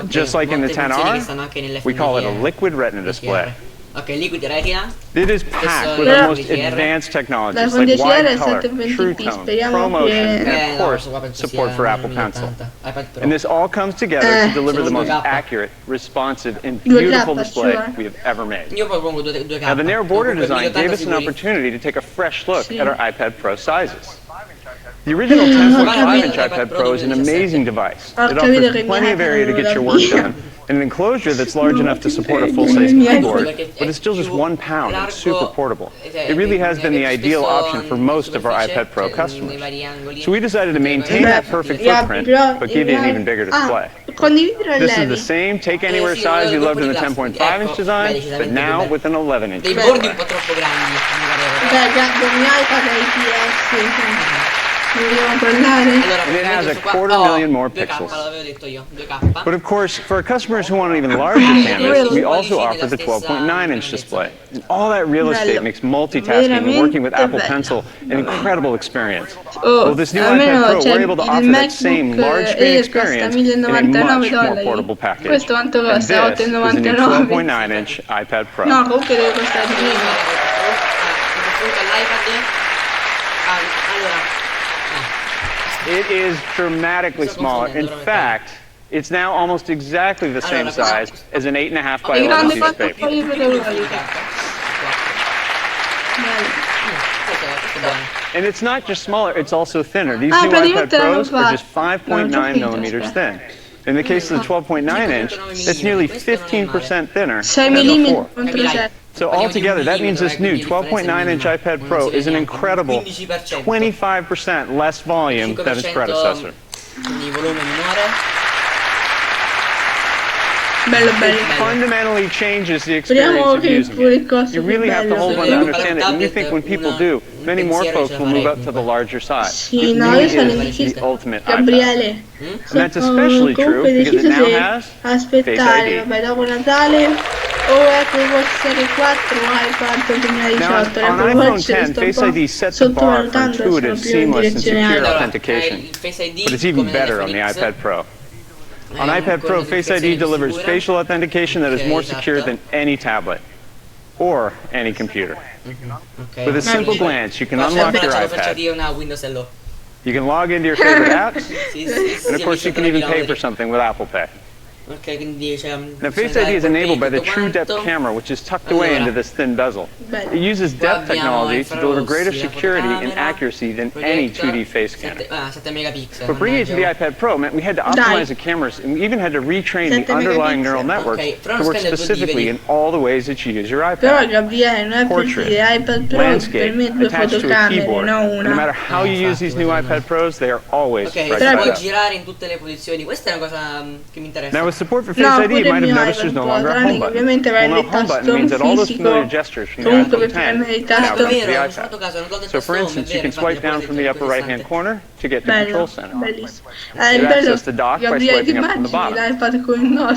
Just like in the XR, we call it a liquid retina display. Liquid Retina. It is packed with the most advanced technologies like wide color, true tone, ProMotion, and of course, support for Apple Pencil. And this all comes together to deliver the most accurate, responsive, and beautiful display we have ever made. Now, the narrow border design gave us an opportunity to take a fresh look at our iPad Pro sizes. The original 10.5-inch iPad Pro is an amazing device. It offers plenty of area to get your work done, and an enclosure that's large enough to support a full-size keyboard, but it's still just 1 pound and super portable. It really has been the ideal option for most of our iPad Pro customers. So we decided to maintain that perfect footprint, but give you an even bigger display. This is the same take-anywhere size you loved in the 10.5-inch design, but now with an 11-inch display. And it has 250,000 more pixels. But of course, for our customers who want an even larger canvas, we also offer the 12.9-inch display. And all that real estate makes multitasking and working with Apple Pencil an incredible experience. With this new iPad Pro, we're able to offer that same large screen experience in a much more portable package. And this is the new 12.9-inch iPad Pro. No, comunque deve costare di meno. It is dramatically smaller. In fact, it's now almost exactly the same size as an 8.5 by 11 piece of paper. And it's not just smaller, it's also thinner. These new iPad Pros are just 5.9 millimeters thin. In the case of the 12.9-inch, it's nearly 15% thinner than before. So altogether, that means this new 12.9-inch iPad Pro is an incredible 25% less volume than its predecessor. It fundamentally changes the experience of using it. You really have to hold one to understand it, and we think when people do, many more folks will move up to the larger size. It really is the ultimate iPad. And that's especially true because it now has Face ID. Now, on iPhone 10, Face ID sets the bar for intuitive, seamless, and secure authentication. But it's even better on the iPad Pro. On iPad Pro, Face ID delivers facial authentication that is more secure than any tablet or any computer. With a simple glance, you can unlock your iPad. You can log into your favorite apps, and of course you can even pay for something with Apple Pay. Now, Face ID is enabled by the True Depth camera, which is tucked away into this thin bezel. It uses depth technology to deliver greater security and accuracy than any 2D face scanner. But bringing it to the iPad Pro meant we had to optimize the cameras, and we even had to retrain the underlying neural networks to work specifically in all the ways that you use your iPad. Portrait, landscape, attached to a keyboard. No matter how you use these new iPad Pros, they are always right side up. Now, with support for Face ID, you might have noticed there's no longer a home button. Well, no home button means that all those familiar gestures from the iPhone 10 now come to the iPad. So, for instance, you can swipe down from the upper right-hand corner to get to Control Center. You access the dock by swiping up from the bottom.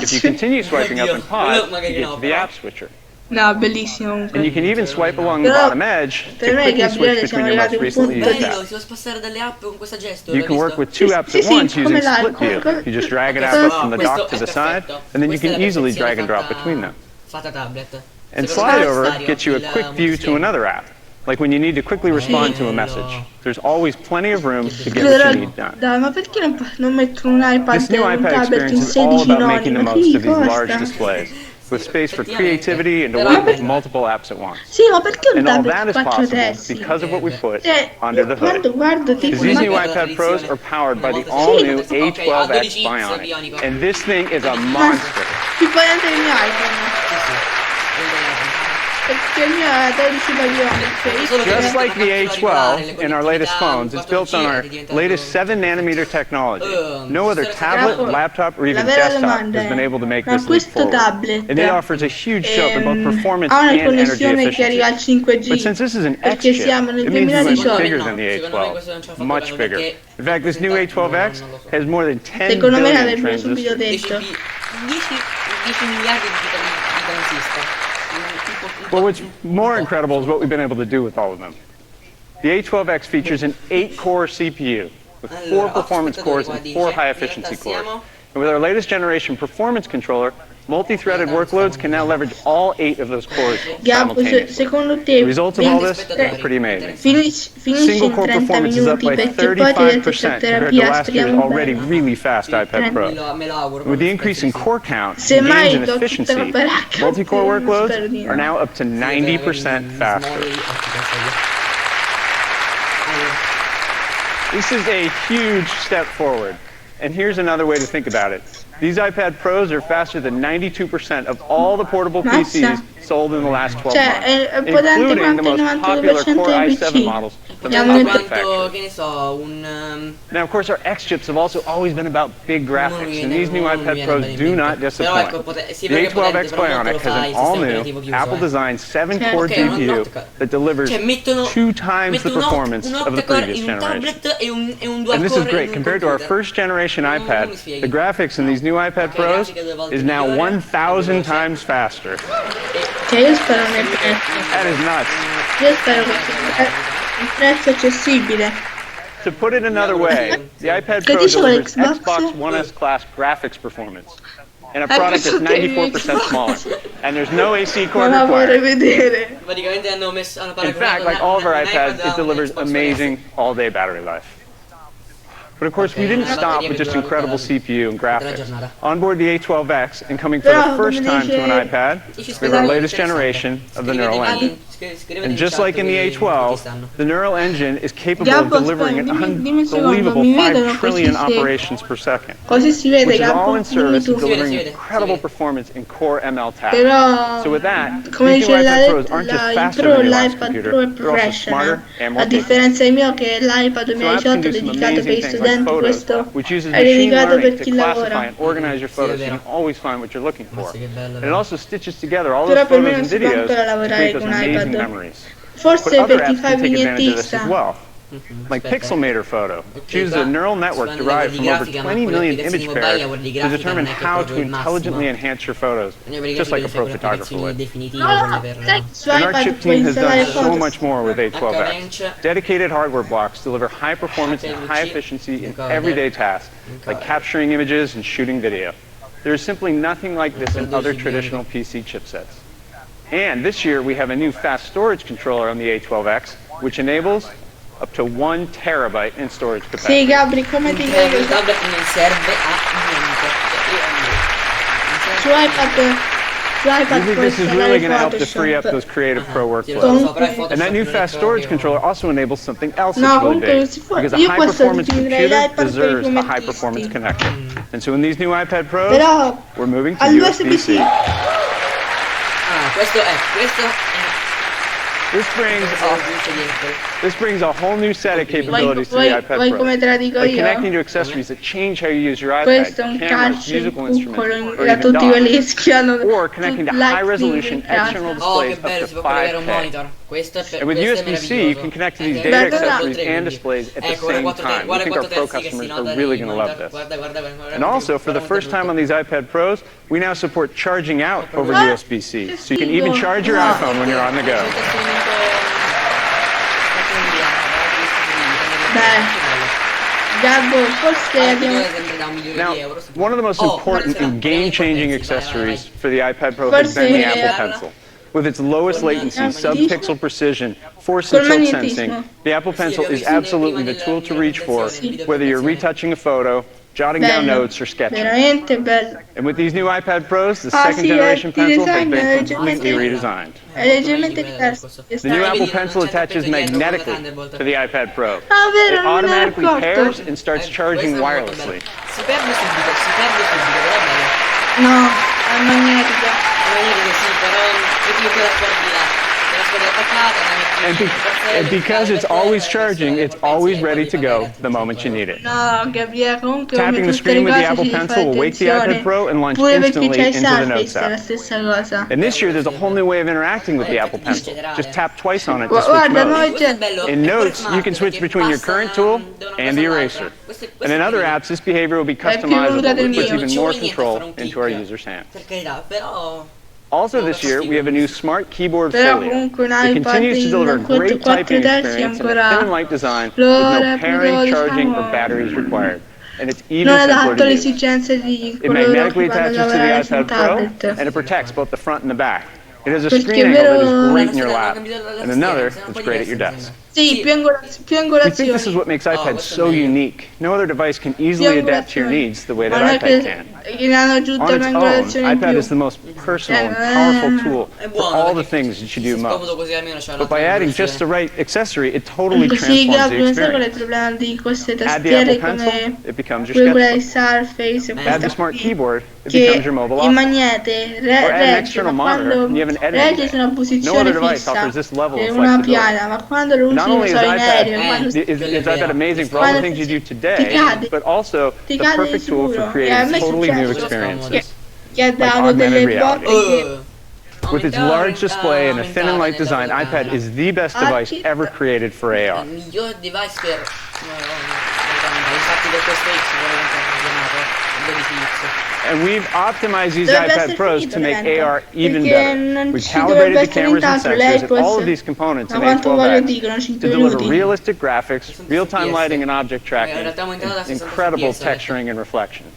If you continue swiping up and pause, you get to the app switcher. No, bellissimo. And you can even swipe along the bottom edge to quickly switch between your most recently used apps. You can work with two apps at once using split view. You just drag an app up from the dock to the side, and then you can easily drag and drop between them. And slide over gets you a quick view to another app, like when you need to quickly respond to a message. There's always plenty of room to get what you need done. Dai, ma perché non mettono un iPad This new iPad experience is all about making the most of these large displays, with space for creativity and to work with multiple apps at once. And all that is possible because of what we put under the hood. Because these new iPad Pros are powered by the all-new A12X Bionic, and this thing is a monster. Just like the A12 in our latest phones, it's built on our latest 7nm technology. No other tablet, laptop, or even desktop has been able to make this leap forward. And it offers a huge jump in both performance and energy efficiency. But since this is an X chip, it means it's much bigger than the A12. Much bigger. In fact, this new A12X has more than 10 billion transistors. But what's more incredible is what we've been able to do with all of them. The A12X features an 8-core CPU with 4 performance cores and 4 high-efficiency cores. And with our latest generation performance controller, multi-threaded workloads can now leverage all 8 of those cores simultaneously. The results of all this are pretty amazing. Single-core performance is up by 35% compared to last year's already really fast iPad Pro. And with the increase in core count and gains in efficiency, multi-core workloads are now up to 90% faster. This is a huge step forward. And here's another way to think about it. These iPad Pros are faster than 92% of all the portable PCs sold in the last 12 months, including the most popular Core i7 models from the top manufacturers. Now, of course, our X chips have also always been about big graphics, and these new iPad Pros do not disappoint. The A12X Bionic has an all-new, Apple-designed 7-core GPU that delivers 2 times the performance of the previous generation. And this is great. Compared to our first-generation iPad, the graphics in these new iPad Pros is now 1,000 times faster. That is nuts. To put it another way, the iPad Pro delivers Xbox One S class graphics performance in a product that's 94% smaller, and there's no AC cord required. In fact, like all of our iPads, it delivers amazing all-day battery life. But of course, we didn't stop with just incredible CPU and graphics. On board the A12X, and coming for the first time to an iPad, we have our latest generation of the neural engine. And just like in the A12, the neural engine is capable of delivering an unbelievable 5 trillion operations per second, Così si vede which che is all in dimmi service tu. of delivering incredible performance in core ML tasks. Però, So with that, come these new dice iPad Pros aren't just il faster Pro, than your last l'iPad computer, Pro è they're also smarter professional. and A more capable. differenza del mio, che è l'iPad So apps can 2018 do some dedicato per amazing i things like studenti, photos, questo which uses è machine dedicato learning per to chi classify lavora. and organize your photos so you can always find what you're looking for. And it also stitches together all those Però per me photos non and si può videos ancora to lavorare create those con amazing iPad. memories. But Forse other per chi apps fa il can take advantage of this as vignettista. well. Like Pixelmator Photo, chooses a neural network derived from over 20 million image pairs to determine how to intelligently enhance your photos, just like a pro photographer would. And our chip team has done so much more with A12X. Dedicated hardware blocks deliver high performance and high efficiency in everyday tasks, like capturing images and shooting video. There is simply nothing like this in other traditional PC chipsets. And this year we have a new fast storage controller on the A12X, which enables up to 1 terabyte in storage capacity. Sì, Gabri, come ti Il dico, tablet non serve a niente. su iPad I think puoi this is really installare going to help to free up Photoshop. those creative pro workflows. Comunque, And that new fast storage controller also enables something else no, that's really comunque big. si può, Because a io questo high-performance utilizzerei computer l'iPad per i deserves a high-performance fumettisti. connector. And so in these new iPad Pros, Però we're moving to all'USB-C. USB-C. Questo è This brings a whole new set of capabilities to the iPad Vuoi Pro. come te la dico Like io? connecting to accessories that change how you use your iPad, Questo è un cameras, calcio in musical cuccolo instruments, or da even tutti quelli che docs. schiano Or connecting to high-resolution external Oh, che displays bello, up si to può collegare un 5K. monitor. Questo è per And with questo è USB-C, you meraviglioso. can connect to these Che data bello, accessories guarda, and displays at the ecco, guarda same quattro time. We guarda think our quattro pro terzi che si customers nota are really nel going to love monitor. this. Guarda, And also, for the first time on these iPad Pros, we now support charging out over USB-C. So you can even charge your iPhone when you're on the go. Gabbo, forse abbiamo... Now, one of the most important and game-changing accessories for the iPad Pro has been the Apple Pencil. With its lowest latency, sub-pixel precision, force and tilt sensing, the Apple Pencil is absolutely the tool to reach for, whether you're retouching a photo, jotting down notes, or sketching. Veramente bello. And with these new iPad Pros, the Ah, second sì, generation il pencil has design been è completely redesigned. È leggermente diverso. The new Apple Pencil attaches magnetically to the iPad Pro. Ah, vero, It non me ne ero automatically accorto. pairs and starts charging wirelessly. Si perde subito, però è bello. No, è magnetica. Sì, però è più che la scordi là. Te la scordi attaccata, la metti And because it's always charging, it's always ready to go the moment you need it. No, Gabriele, comunque Tapping come the tutte screen le with the cose Apple ci Pencil fai will wake the attenzione. iPad Pro and launch Pure perché instantly c'è il into the Surface, Notes è la app. stessa cosa. And this year, there's a whole new way of interacting with the Apple Pencil. Just tap twice on it to switch Guarda, modes. noi c'è... In Notes, you can switch between your current tool and the eraser. And in other apps, this behavior will be customizable, which puts even more control into our users' hands. Per carità, però... Also this year, we have a new smart keyboard Però Folio. comunque un It iPad continues to deliver in great 4 typing terzi experience and a ancora thin and light design with l'ora no pairing, più, charging, diciamo, or batteries required. And it's even non simpler adatto to alle use. esigenze di It coloro magnetically che vanno a attaches to the lavorare su un iPad Pro, tablet. and it protects both the front and the back. It has a Perché screen angle that is vero- great in your lap, and another that's great at your desk. Sì, più We think this is angolazioni. what makes iPad so unique. No other device can easily adapt to your needs the way Ma non è that iPad che can. gli hanno aggiunto On its own, un'angolazione in iPad più. is the most personal and powerful tool for all the things that you do most. But by adding just the right accessory, it totally Sì, transforms Gabri, the non sai qual è il experience. problema di queste Add the tastiere Apple Pencil, come it becomes your pure quella di sketchbook. Surface e Add questa the smart qui, keyboard, it che becomes your mobile il office. magnete Or add an regge, external ma monitor, quando and you have an editing regge su una bay. No posizione other device fissa offers this level è of una flexibility. piana, ma quando lo Not usi, non only so, is in aereo, iPad quando is iPad amazing for all the things you do today, cade. but also Ti the cade di perfect tool for sicuro. E a creating me è totally new successo experiences. che ha like dato augmented delle reality. botte che With its large display and a thin and light design, iPad is the best device ever created for AR. Il miglior device per... infatti per questo X l'ho chiamato 12X. And we've optimized these Dovrebbe iPad essere Pros finito, to make Lorenzo, AR even perché better. non We've ci calibrated dovrebbe the essere cameras and nient'altro, sensors and all of l'AirPods, these components da in quanto voglio A12X dicono, to 5 deliver minuti. realistic graphics, real-time lighting and object tracking, In realtà ho aumentato da and 60 incredible FPS, texturing and reflections.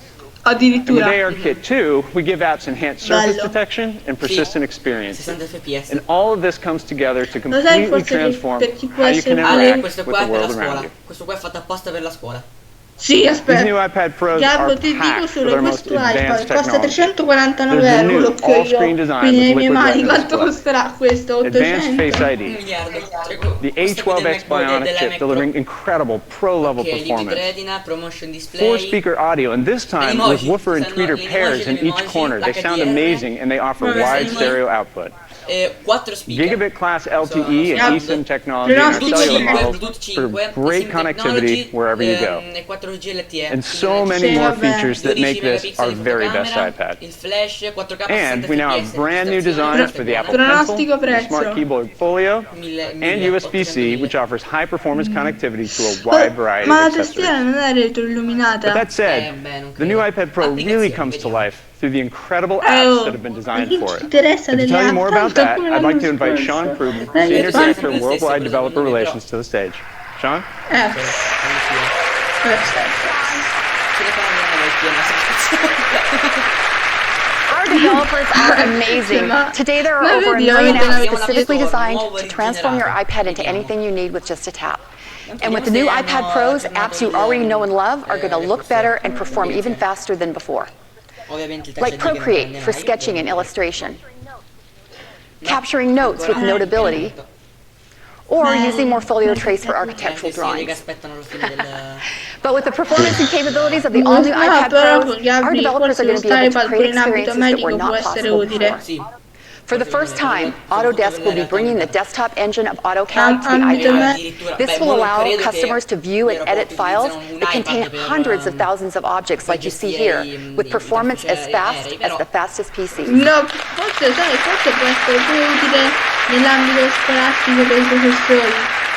And with Addirittura. ARKit 2, we give apps enhanced surface Bello. detection and persistent experience. 60 fps. And all of this comes together to Lo sai completely forse che transform per chi può how you can essere interact questo with qua the è per la world around scuola. you. Questo qua è fatto apposta per la scuola. Sì, These aspetta. new iPad Pros Gabbo, are ti dico packed with solo our most questo iPad advanced costa technology. 349 There's the euro, new lo che all-screen io design quindi with nelle mie liquid mani retina quanto display. costerà questo? Advanced 800? Face ID. Un miliardo. The A12X Bionic chip delivering incredible pro-level performance. Retina, promotion display. 4-speaker audio, and this time with woofer and tweeter pairs in each corner. They sound amazing, and they offer wide stereo output. 4 speaker. Gigabit class LTE and eSIM technology in our cellular models for great connectivity wherever you go. E 4G LTE. And so many more features that make this our very best fotocamera, iPad. il flash, 4K, And 60 we now have brand new designs for the Apple Pencil, the Smart Keyboard Folio, and USB-C, which offers high-performance connectivity to a wide variety Ma of la tastiera accessories. non è retroilluminata. But that said, the new iPad Pro really comes to life through the incredible apps that have been designed for it. And to tell you more about that, I'd like to invite Sean Pruden, Senior Director of Worldwide Developer Relations, to the stage. Sean? Our developers are amazing. Today there are over 1 million apps specifically designed to transform your iPad into anything you need with just a tap. And with the new iPad Pros, apps you already know and love are going to look better and perform even faster than before. Like Procreate for sketching and illustration, capturing notes with Notability, or using Morpholio Trace for architectural drawings. But with the performance and capabilities of the all-new iPad Pros, our developers are going to be able to create experiences that were not possible before. For the first time, Autodesk will be bringing the desktop engine of AutoCAD to the iPad. This will allow customers to view and edit files that contain hundreds of thousands of objects like you see here, with performance as fast as the fastest PCs. No, forse può essere più utile nell'ambito scolastico per i professori.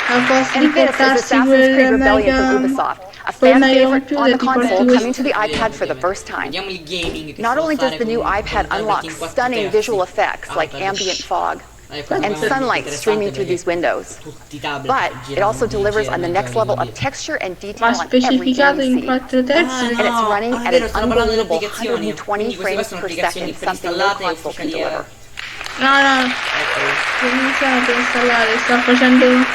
Al posto di And this is portarsi Assassin's Creed quel Rebellion from mega... Ubisoft, a fan favorite on the console coming to the iPad for the first time. Not only does the new iPad unlock stunning visual effects like ambient fog and sunlight streaming through these windows, but it also delivers on the next level of texture and detail on everything you see. And it's running at an unbelievable 120 frames per second, something no console can deliver. No, iniziate a installare, sta facendo...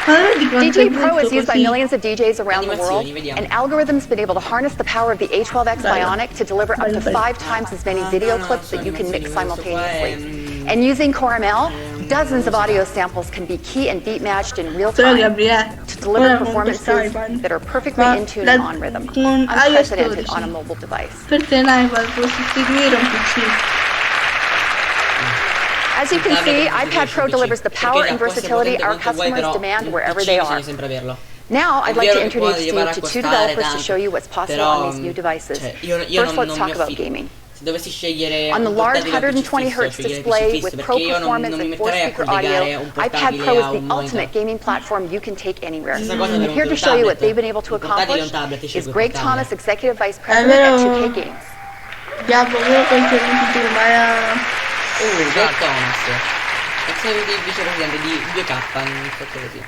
DJ Pro is used by millions of DJs around the world, and algorithms been able to harness the power of the A12X Bionic to deliver up to 5 times as many video clips that you can mix simultaneously. And using Core ML, dozens of audio samples can be key and beat matched in real time to deliver performances that are perfectly in tune and on rhythm, unprecedented on a mobile device. Per te l'iPad può sostituire un PC. As you can see, iPad Pro delivers the power and versatility our customers demand wherever they are. Now, I'd like to introduce you to 2 developers to show you what's possible on these new devices. First, let's talk about gaming. On the large 120Hz display with pro performance and 4-speaker audio, iPad Pro is the ultimate gaming platform you can take anywhere. And here to show you what they've been able to accomplish is Greg Thomas, Executive Vice President at 2K Games. Gabbo, quello che dici tu, ma era... Greg Thomas, vicepresidente di 2K, così.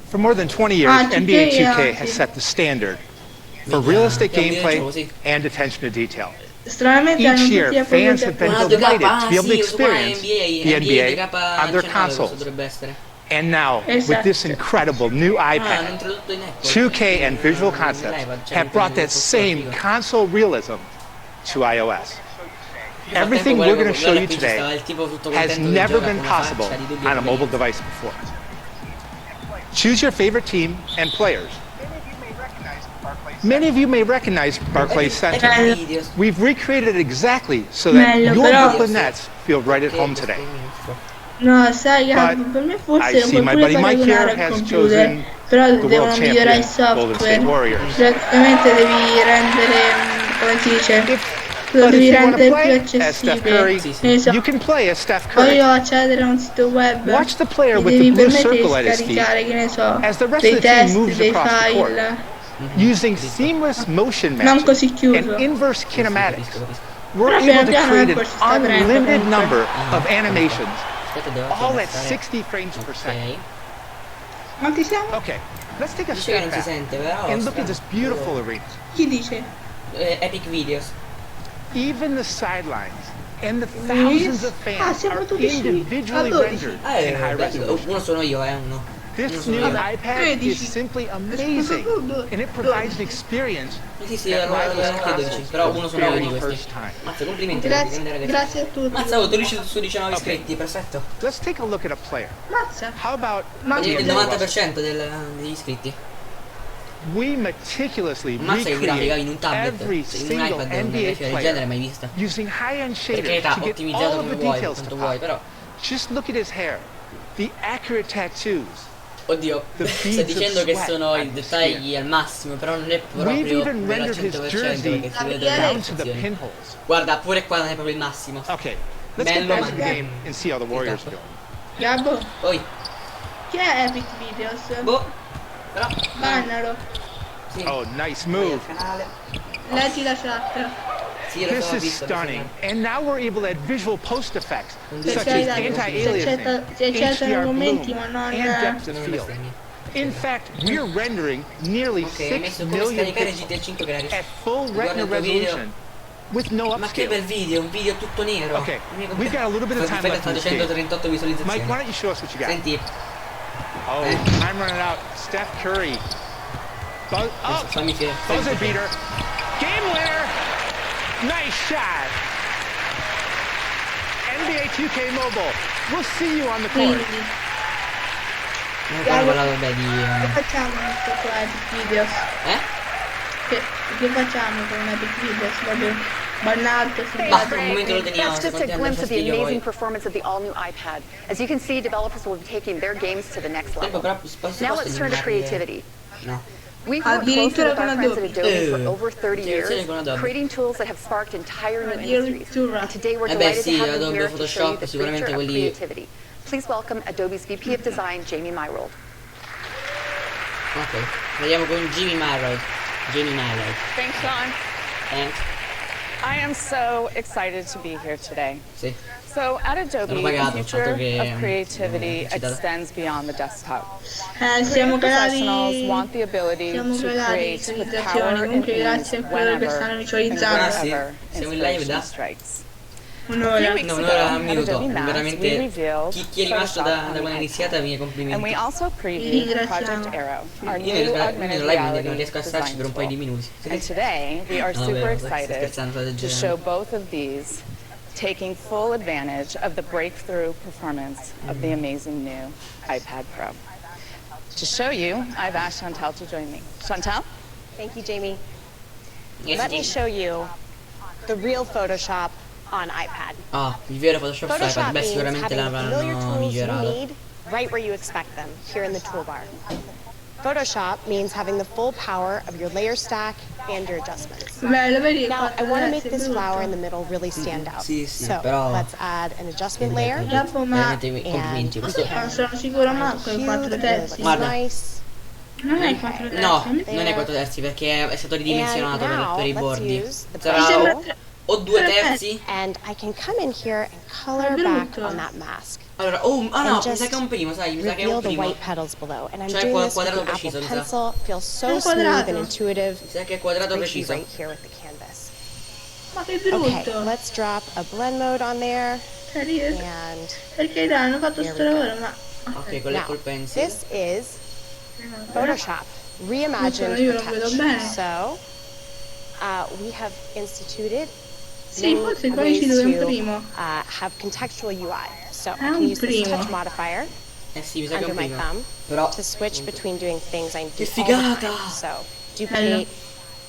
For more than 20 years, NBA 2K has set the standard for realistic gameplay and attention to detail. Each year, fans have been delighted to be able to experience the NBA on their consoles. And now, with this incredible new iPad, 2K and Visual Concepts have brought that same console realism to iOS. Everything we're going to show you today has never been possible on a mobile device before. Choose your favorite team and players. Many of you may recognize Barclays Center. We've recreated it exactly so that your Brooklyn Nets feel right at home today. No, sai, per me forse I see my buddy Mike here has chosen però the devono world migliorare il champion Golden State software. Warriors. Praticamente devi rendere, come si dice, lo But if devi you want to rendere play più as Steph Curry, accessibile. you can play as Steph Poi Curry. io accedere a un sito web Watch the player e with devi the blue permettere circle at di his feet scaricare, che ne so, as the rest dei of the team testi, moves dei across the court. file. Using seamless motion Non così matching chiuso. and inverse kinematics, we're Però able to piano create piano an sta aprendo unlimited comunque. number of animations, Aspetta, all at 60 frames per second. Ma ti siamo? Okay, let's take a Dice che step non si back sente, però. and look at this beautiful arena. Chi dice? Epic Videos. Even the sidelines and the thousands of fans siamo are tutti individually a 12. rendered in high resolution. Uno sono io, uno. This new iPad is simply amazing, and it provides an experience that rivals consoles però uno for sono the io di very questi. first time. Mazza, complimenti per grande Grazie a tutti. Mazza, tu riuscito su 19 iscritti, perfetto. Let's take a look at a player. Mazza. How about Vedi il D'Angelo Russell? 90% degli iscritti. We meticulously Mazza che grafica in un recreate tablet, every in un single iPad, una NBA grafica del genere player mai vista. using high-end Per shaders carità, to get ottimizzato all of come the vuoi, details to quanto vuoi, pop. però. Just look at his hair, the accurate tattoos. Oddio, sta dicendo che sono i dettagli al massimo, però non è proprio vero al 100% perché si vede le down to the imperfezioni. pinholes. Guarda, pure qua non è proprio il massimo. Okay, let's get Bello, back ma to the game and see how the Warriors go. Gabbo, Poi, chi è Epic Videos? boh, però... Bannalo. Sì. Oh, nice move. Leggi la chat. Sì, lo This so, ho is visto. stunning. And now we're able to add visual post effects, Per such as carità, anti-aliasing, se accettano i HDR commenti, bloom, ma non... and depth of field. In fact, we're rendering nearly Ok, hai 6 messo come million scaricare pixels GTA 5 gratis. at full Guarda retina il tuo video. resolution with no Ma che upscale. bel video, un video tutto nero. Okay, we've got a little bit of time left in this game. 138 visualizzazioni. Mike, why don't you show us what you got? Senti, Oh, time running out. Steph Curry. fammi vedere. Buzzer beater. Game winner. Nice shot. NBA 2K Mobile. We'll see you on the court. Quindi, Non ho ancora parlato, vabbè, di... che facciamo con Epic Videos? Che facciamo con Epic Videos? Vabbè, bannato, Basta, un momento lo teniamo, That's se just a continuano a glimpse of the fastidio amazing poi. performance of the all-new iPad. As you can see, developers will be taking their games to the next Tempo, level. però si posso Now let's turn to eliminare- creativity. No. We've worked closely Addirittura with our con friends at Adobe for Adobe. over 30 years, Attenzione con Adobe. creating tools that have sparked entire new industries. Addirittura. And today we're Eh beh, delighted sì, to have you Adobe here to show you Photoshop, the sicuramente future of quelli- creativity. Please welcome Adobe's VP of Design, Jamie Myrold. Ok, vediamo con Jimmy Marrow. Thanks, Sean. And, I am so excited to be here today. sì. So at Adobe, Sono the pagato, future fatto che, of creativity citato. extends beyond the desktop. siamo Creative professionals calati. want the ability Siamo to calati create with visualizzazioni, power and comunque ease grazie a quello che stanno whenever and visualizzando. Sì, wherever siamo in live inspiration da- strikes. Un'ora. weeks No, ago, un'ora e un at minuto. Adobe Max, we Veramente, revealed chi è rimasto da Photoshop on quando è the iniziata, mi And we complimenti. also previewed ringraziamo. Project Arrow, our Io new nella augmented live non reality riesco a starci design per un paio di tool. minuti. And today, we are No, super vabbè, sto excited scherzando, sto to esagerando. show both of these taking full advantage of the breakthrough performance of the amazing new iPad Pro. To show you, I've asked Chantal to join me. Chantal? Thank you, Jamie. Yes, Let me Jimmy. show you the real Photoshop on iPad. Ah, il vero Photoshop su iPad, Photoshop beh means sicuramente having the familiar l'avranno tools you migliorato. need right where you expect them, here in the toolbar. Photoshop means having the full power of your layer stack and your adjustments. Bello, vedi? Now, I want to make this flower in brutto. the middle really stand out. Sì, sì, So, però- let's add an adjustment layer. Dopo, ma Veramente complimenti. Questo... non sono sicura manco in 4 terzi. Guarda. Nice. Non è in 4 terzi. No, non è 4 terzi perché è stato ridimensionato And now, per i let's bordi. use the Sarà Mi sembra brush tre- o 2 tre terzi. and I can come in here and color È back brutto. on that mask. Allora, no, And mi just sa che è un primo, sai, mi sa che è un reveal the primo. white petals below. And I'm Cioè, doing this with quadrato the Apple preciso, mi sa. Pencil. Feels so Un smooth quadrato. and intuitive. Mi sa che è quadrato Great to be preciso. right here with the canvas. Ma che Okay, brutto. let's drop a blend mode on there. Cioè, riesco- And perché dai, hanno fatto sto lavoro, ma... Ok, con le now, col pencil. this is Photoshop reimagined Io for non vedo touch. bene. So, we have instituted Sì, many forse qua ways ci dove è un to primo. have contextual UI. So I È can un use this primo. touch modifier Eh sì, mi sa che è under un my primo. thumb Però to switch between doing things I do Che all the figata! time. So duplicate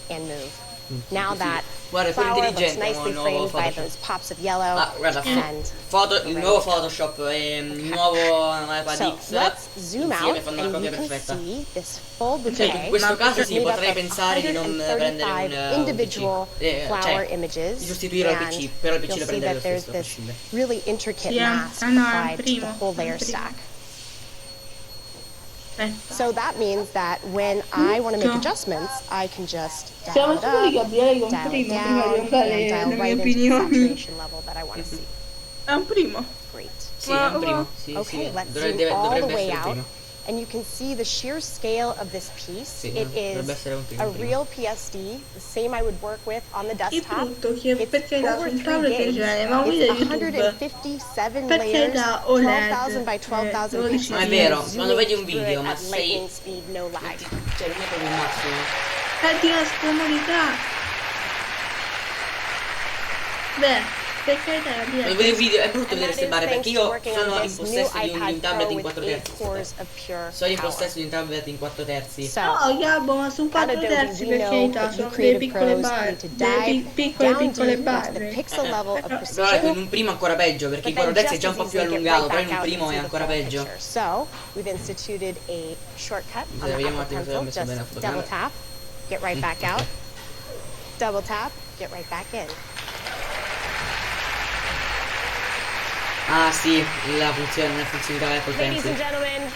and move. Now that Guarda, è flower looks intelligente nicely il nuovo framed by Photoshop. those pops of yellow. Ah, guarda, And il nuovo Photoshop e il nuovo iPad so X let's zoom out insieme fanno and una you copia can perfetta. see this full Cioè, bouquet in questo caso sì, made up potrei of pensare di non prendere 135 un individual PC. flower Cioè, images, di sostituire al and PC, però il PC you'll lo see prendere lo that there's stesso, this possibile. really intricate Sì, mask no, è un applied to the primo, whole è un layer primo. stack. Aspetta. So that means that when I want to make adjustments, I can just Siamo dial it sicuri che up, Gabriele con dial it primo, prima down, di and fare dial le mie right into the opinioni. saturation level that I want to see. È un primo. Great. Sì, è un primo. Sì, Okay, sì, let's dovrebbe zoom all the dovrebbe way essere il out. primo. And you can see the sheer scale of this piece. It is a real PSD, the same I would work with on the desktop. It's over 3 gigs. It's 157 layers, 12,000 by 12,000 pixels. Ma è vero, quando vedi un video, ma at lightning speed, no lag. Cioè, non è proprio il massimo. Perdi la scomodità. Beh, per carità la quando vedi un video è brutto vedere queste barre, perché io sono in possesso di un tablet in 4 terzi. Sono in possesso di un tablet in 4 terzi. No, Gabbo, ma su 4 terzi per carità, sono delle piccole barre, delle piccole barre. Però in un primo è ancora peggio, perché in 4 terzi è già un po' più allungato, però in un primo è ancora peggio. So, we've instituted a shortcut on the Vediamo un Apple attimo se ho Pencil. messo bene la Just double fotocamera. tap, get right back out. Double tap, get right back in. Ah sì, la funzionalità Apple Pencil.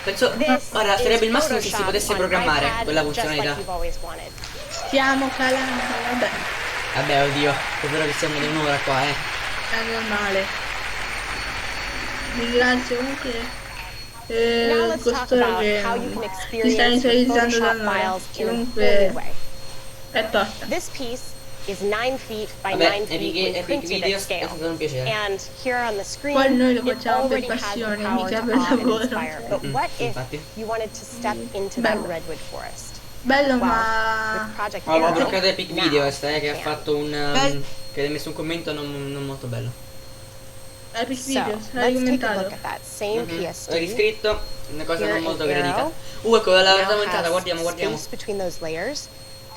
Penso, guarda, sarebbe il massimo se si potesse programmare quella funzionalità. Stiamo calando, vabbè. Vabbè, oddio, è vero che siamo di un'ora qua, È normale. Ringrazio comunque costoro che si sta inizializzando da noi. Comunque è tosta. This piece is 9 feet by 9 feet when printed at scale. And here on the screen, Poi noi lo it facciamo per already has the passione, power mica to per awe and lavoro. inspire. But what if you wanted to step into that redwood forest? Bello, Well, ma with Project Allora, ho Arrow, bloccato Epic Video che ha now fatto che ha messo un commento non molto bello. Epic So, Video, l'hai let's take a commentato. look at that same PSD. Ho riscritto una cosa Here non molto in gradita. Arrow. Ecco, la Now aumentata, has guardiamo. space between those layers.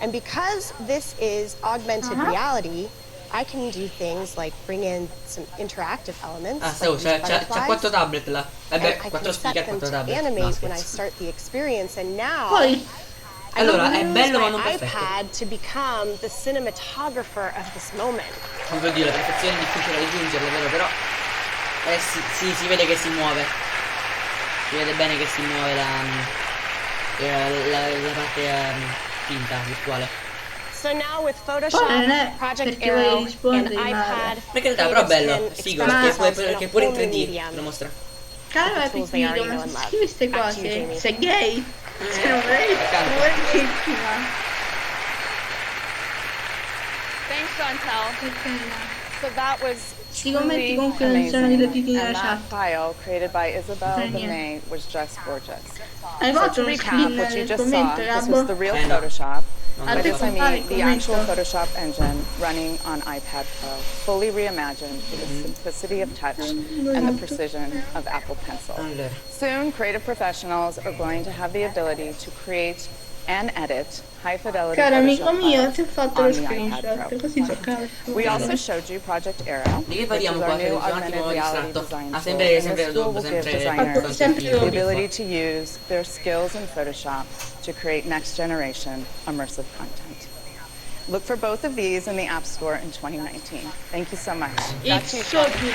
And because this is augmented reality, I can do things like bring in some interactive elements. Ah, like these c'ha 4 butterflies, tablet là. and Vabbè, I 4 can set speaker, them 4 to tablet. animate No, when I scherzo. start the experience. And now Poi, I Allora, can è use bello ma non my perfetto. iPad to become the cinematographer of this moment. Non vuol dire, la perfezione è difficile raggiungerla, vero? Però si vede che si muove. Si vede bene che si muove la parte finta, virtuale. So now with Poi non Photoshop, è Project perché volevi Arrow, and rispondere male. iPad, Per carità, però è bello, Keynote figo, 10 perché express pure in themselves in a 3D whole new lo mostra. Caro Epic tools they already Video, ma know and se love. scrivi queste Back to you, cose, Jamie. sei gay? Cioè, non vorrei vittima. Thanks, Chantel. So that was I commenti truly comunque non sono amazing, graditi nella and that chat. file created by Isabel Per niente. Lemay was just gorgeous. Hai So fatto to uno recap, screen what you nel just saw, commento, this Gabbo? was the real No. Photoshop. Non By l'ho this I fatto. mean the actual commento. Photoshop engine running on iPad Pro, fully reimagined with the simplicity of touch and the precision of Apple Pencil. Allora. Soon, creative professionals are going to have the ability to create and edit high-fidelity Caro amico Photoshop mio, files ti ho fatto on lo the iPad screenshot, Pro. così giocare. We also showed you Project Arrow, Di che which is parliamo our qua? new Un attimo augmented reality distratto. design Ah, tool. sempre And this tool will give designers sempre the Biffo. ability to use their skills in Photoshop to create next-generation immersive content. Look for both of these in the App Store in 2019. Thank you so much. Back It's to you, so Sean. good.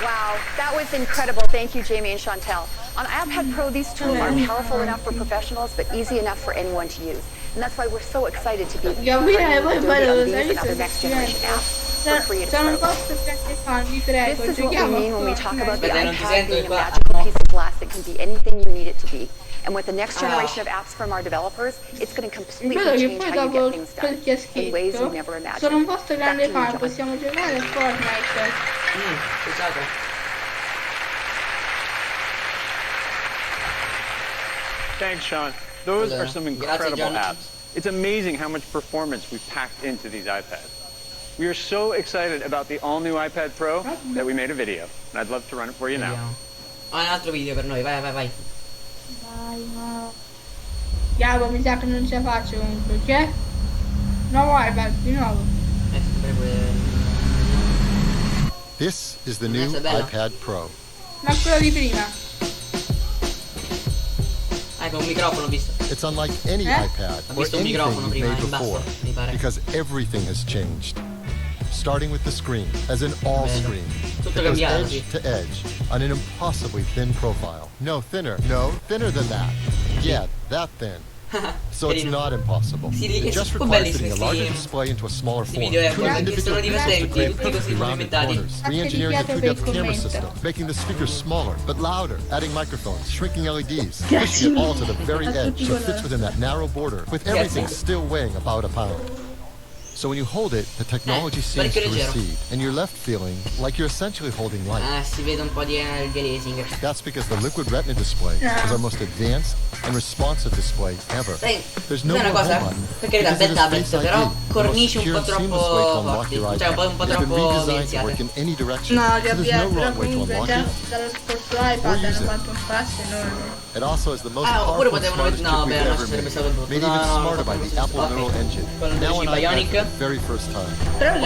Wow, that was incredible. Thank you, Jamie and Chantel. On iPad Pro, these tools are powerful enough for professionals, but easy enough for anyone to use. And that's why we're so excited to be Gabriele, partnering poi with Adobe on bello, these sai and other cosa next generation apps for creative Sono un pros. posto che fan, vi prego, This is what we giochiamo mean when we talk about the Aspetta, non ti iPad sento being a qua. magical piece of glass that can be anything you need it to be. And with the next generation of apps from our developers, it's going to completely Vedo che change poi how you dopo get things quel done che ha in ways scritto, you've never imagined. sono un vostro grande Back to you, fan, John. possiamo giocare a Fortnite. Scusate. Thanks, Sean. Those are some Grazie, incredible John. apps. It's amazing how much performance we've packed into these iPads. We are so excited about the all-new iPad Pro that we made a video, and I'd love to run it for you now. Vediamo. Ho un altro video per noi, vai. Vai, no. Gabo, mi sa che non ce la faccio comunque, che? No, guarda, di nuovo. Sempre This is the new Questa è bella. iPad Pro. Ma quello di prima. Ecco, un microfono ho visto. It's unlike any iPad Ho or visto un anything microfono you've prima made in basso, before, mi pare. because everything has changed. Starting with the screen, as an all-screen. Tutto It goes cambiato, edge sì. to edge on an impossibly thin profile. No, thinner. No, thinner than that. Yeah, that thin. So it's not impossible. It just requires fitting a larger display into a smaller form, tuning individual pieces to create perfectly rounded corners, re-engineering the 2-depth camera system, making the speakers smaller but louder, adding microphones, shrinking LEDs, pushing it all to the very edge so it fits within that narrow border, with everything still weighing about a pound. So when you hold it, the technology seems to recede, and you're left feeling like you're essentially holding light. Si vede un po' di aliasing. That's because the liquid retina display is our most advanced and responsive display ever. There's no more home button. Perché da bel tablet, però cornici un po' troppo forti, cioè un po' troppo viziate. No, però comunque già dallo scorso iPad hanno fatto un passo enorme. It also has the most powerful smartest chip we've ever made, made even smarter by the Apple Neural Engine. Now on iPad for the very first time.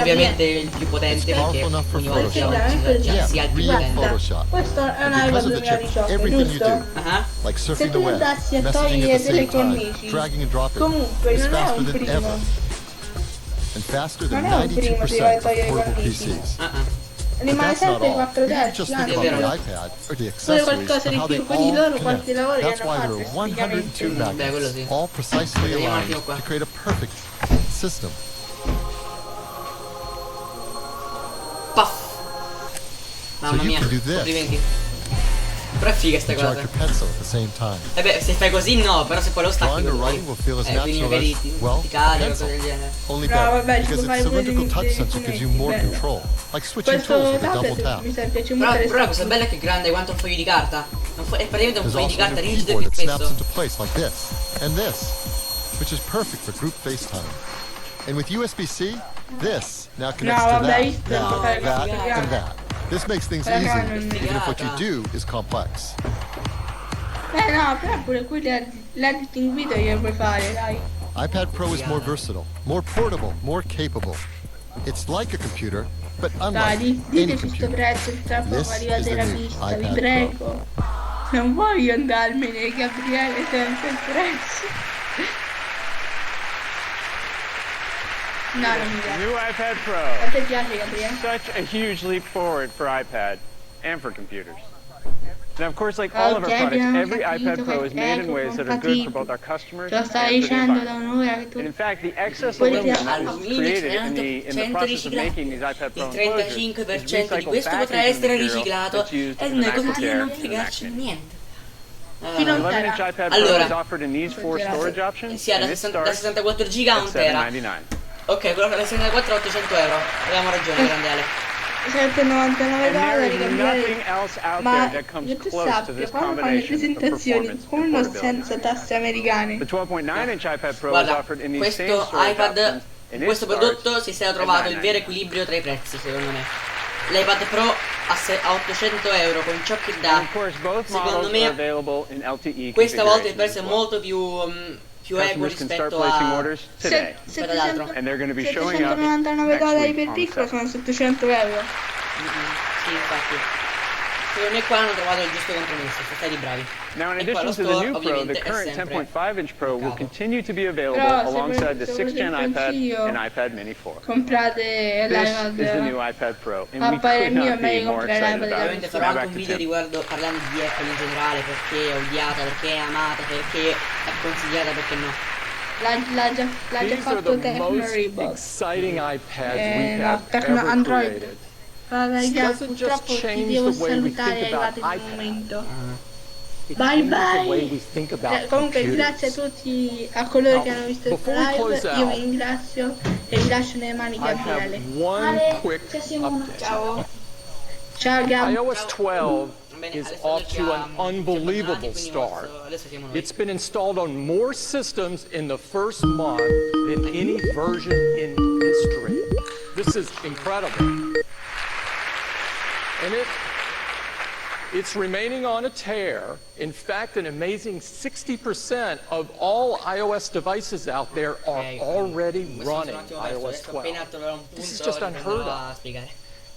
Ovviamente il più potente perché ogni volta si alza più potente. Questo è un iPad 2018, giusto? Like Se surfing the tu web, andassi a messaging at the togliere same delle time, cornici, dragging and dropping, comunque is non è faster un than primo. ever. And faster than Non è un primo di 92% of togliere portable cornici. PCs. But Rimane that's not sempre all. 4 You don't terzi, just think anzi, about the solo iPad or the accessories, qualcosa but di how they più, quindi all loro quanti connect. lavori That's hanno why fatto there are 102 specificamente. magnets, all precisely aligned to create a perfect system. Puff. So Mamma you mia, can do this. complimenti. Però è figa sta and charge cosa. your pencil at the same time. Beh, se fai così no, però se poi lo stacchi Drawing or writing will feel as quindi natural magari as, well, ti cade o pencil. cose del genere. Only No, better, vabbè, ci because puoi its fare cylindrical pure touch dei sensor gives you more bello. control, like switching Questo tools with a double tablet tap. mi piace Però molto. la cosa bella è che è grande quanto un foglio di carta. È praticamente un There's foglio di also a carta new rigido e keyboard più that snaps spesso. into place like this, and this, which is perfect for group FaceTime. And with USB-C, this now connects to that, and that. This makes things easy, even if what you do is complex. No, però pure qui l'editing video glielo puoi fare, dai. iPad Pro is more versatile, more portable, more capable. It's like a computer, but Dai, unlike any diteci sto computer. prezzo, tra poco This arriva is the la new vista, vi iPad prego. Non voglio andarmene, Gabriele, sempre il prezzo. No, non mi piace. New iPad A Pro. te piace, Gabriele? Such a huge leap forward for iPad and for computers. Now, of course, like all of our products, every iPad Pro is made in ways that are good for both our customers Lo and stai for the dicendo da environment. un'ora che tu... And in fact, the excess Quelli aluminum che that was created in the process of making these iPad Pro Il enclosures 35% is di questo recycled potrà back into essere the material riciclato that's used e in the noi MacBook continua a Air non and the fregarci Mac Mini. niente. Fino a The un 11-inch tera. iPad Pro Allora, is offered in these 4 storage options, Sì, da and it starts 64 giga a at 1 tera. $799. Ok, quello da 64 a 800 euro. Abbiamo ragione, grande Ale. 199 And there dollari, is Gabriele. nothing else out Ma there that comes io tu close to sappia, this quando fanno le combination of presentazioni performance con and uno portability. senza tasse americane. The 12.9-inch iPad Pro is Guarda, offered in these same questo storage iPad, options, and it questo starts prodotto si sia trovato il vero equilibrio tra i prezzi, secondo me. L'iPad Pro a 800 euro con ciò che dà. And of course, both Secondo models me are available in LTE questa volta il configurations prezzo è as well. molto più equo Customers can start rispetto placing a... orders today, rispetto ad altro. and they're going to be showing up 799 next dollari week per on the piccolo 7th. sono 700 euro. Sì, infatti. Secondo me qua hanno trovato il giusto compromesso, sono stati bravi. Now, in E qua addition lo to the store new Pro, the ovviamente è current sempre 10.5-inch Pro will capo. continue to be available Però, se alongside the volete 6th-gen il iPad consiglio, and iPad Mini 4. comprate This is the new l'iPad. iPad Pro, and A we parere could mio è not be meglio more comprare excited l'iPad. about Ovviamente it. farò Now anche back un to video Tim. riguardo parlando di Apple in generale, perché è odiata, perché è amata, perché è consigliata, perché no. L'ha già These are fatto the most TecnoSmartChannel. exciting iPads we no, have Tecno ever Android. created. Ragazzi, Doesn't just purtroppo ti change devo the way we salutare, è think about arrivato il iPad. momento. It Bye changes bye. the way we think about Comunque computers. grazie a tutti, a coloro Now, che hanno visto il before we close live, io out, vi ringrazio e vi lascio nelle mani di I Gabriele. have one quick update. Ciao. Ciao Gab. iOS 12 Bene, is adesso off noi ci to an abbiamo unbelievable abbonati, quindi start. adesso siamo noi. It's been installed on more systems in the first month than any version in history. This is incredible. And it's remaining on a tear. In fact, an amazing 60% of all iOS devices out there are already running iOS 12. This is just unheard of.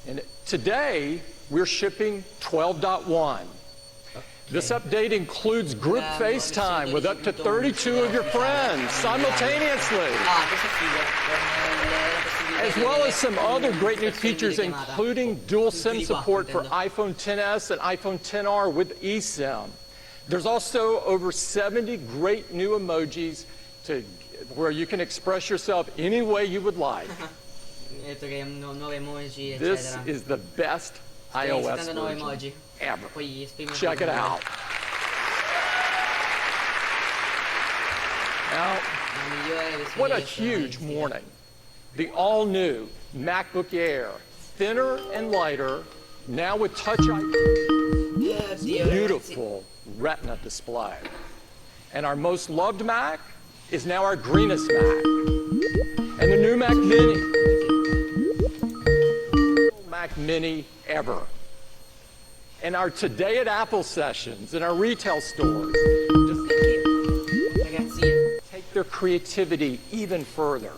And today, we're shipping 12.1. This update includes group FaceTime with up to 32 of your friends simultaneously, as well as some other great new features, including dual SIM support for iPhone XS and iPhone XR with eSIM. There's also over 70 great new emojis where you can express yourself any way you would like. This is the best iOS version ever. Check it out. Now, what a huge morning. The all-new MacBook Air, thinner and lighter, now with Touch ID. Beautiful Retina display. And our most loved Mac is now our greenest Mac. And the new Mac Mini. Mac Mini ever. And our Today at Apple sessions in our retail stores just take their creativity even further.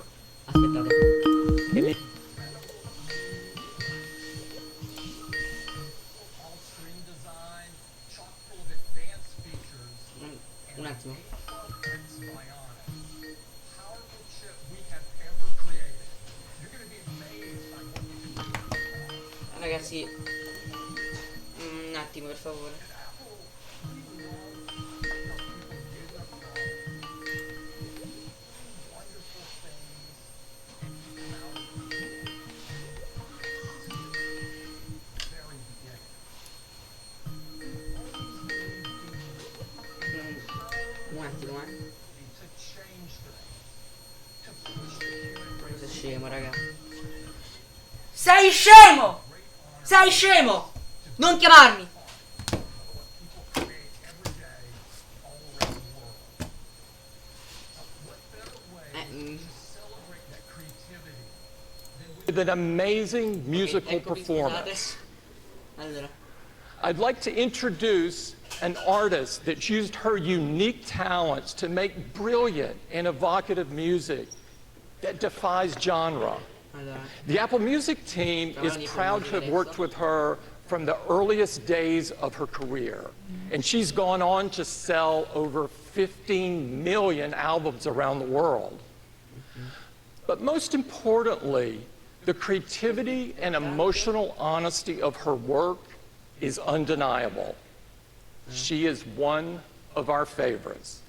Un attimo. Ragazzi, un attimo per favore. Un attimo, Sei scemo, raga. Sei scemo! Sei scemo! Non chiamarmi! With an amazing musical performance. Allora. I'd like to introduce an artist that used her unique talents to make brilliant and evocative music that defies genre. The Apple Music team is proud to have worked with her from the earliest days of her career. And she's gone on to sell over 15 million albums around the world. But most importantly, the creativity and emotional honesty of her work is undeniable. She is one of our favorites.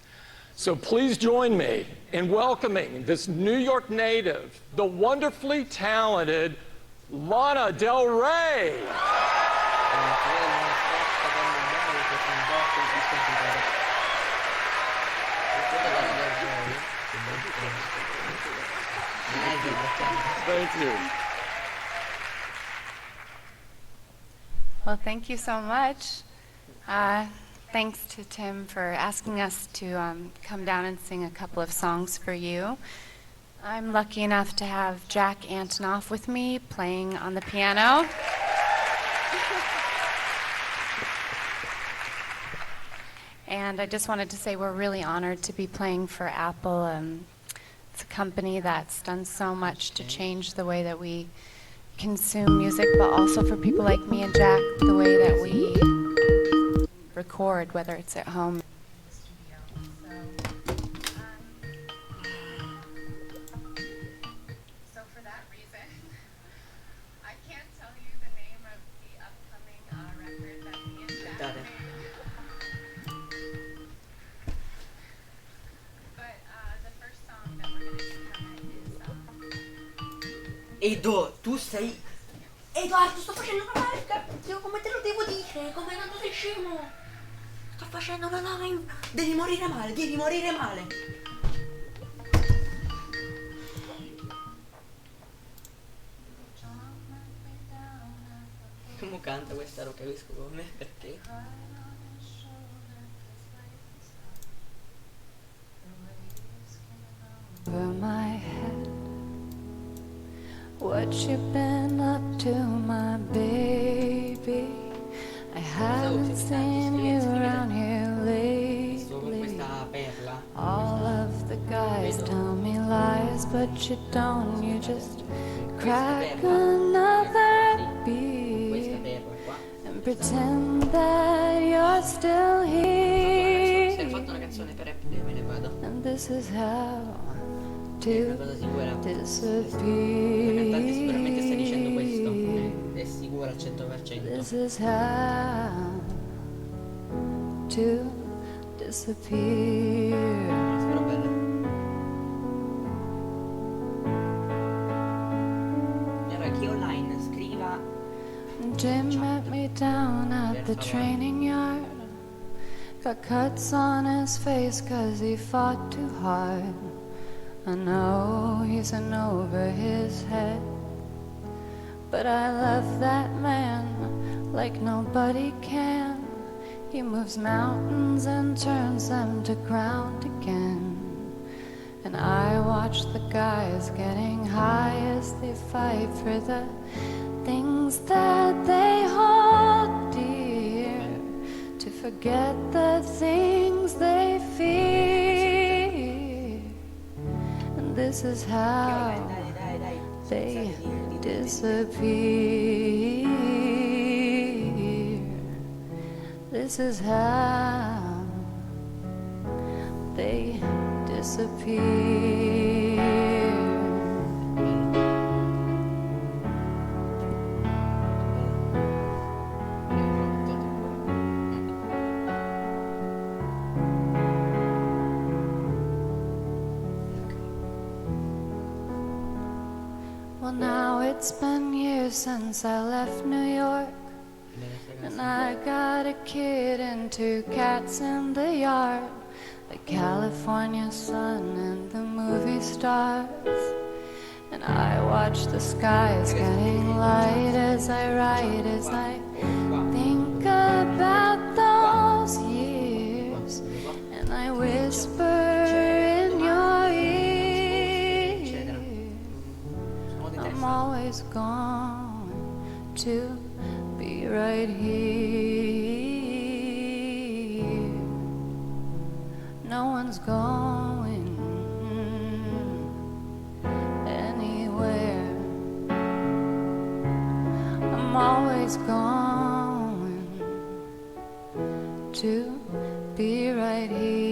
So please join me in welcoming this New York native, the wonderfully talented Lana Del Rey. Thank you. Well, thank you so much. Thanks to Tim for asking us to come down and sing a couple of songs for you. I'm lucky enough to have Jack Antonoff with me playing on the piano. And I just wanted to say we're really honored to be playing for Apple. It's a company that's done so much to change the way that we consume music, but also for people like me and Jack, the way that we record, whether it's at home. So for that reason, I can't tell you the name of the upcoming record that me and Jack made. But the first song that we're going to do from it is Edo, tu sei... Edoardo, sto facendo una live, come te lo devo dire? Come non sei scemo? Sto facendo una live. Devi morire male, devi morire male. Come canta questa, lo capisco come, perché? Over my head, what you been up to, my baby? I haven't seen you around here lately. All of the guys tell me lies, but you don't. You just crack another beer and pretend that you're still here. And this is how to disappear. È sicura al 100%. This is how to disappear. Jim met me down at the training yard. Got cuts on his face 'cause he fought too hard. I know he's in over his head, but I love that man like nobody can. He moves mountains and turns them to ground again. And I watch the guys getting high as they fight for the things that they hold dear, to forget the things they fear. And this is how they disappear. This is how they disappear. Well, now it's been years since I left New York, and I got a kid and 2 cats in the yard. The California sun and the movie stars, and I watch the skies getting light as I write, as I think about those years, and I whisper in your ear, I'm always going to be right here. No one's going anywhere. I'm always going to be right here.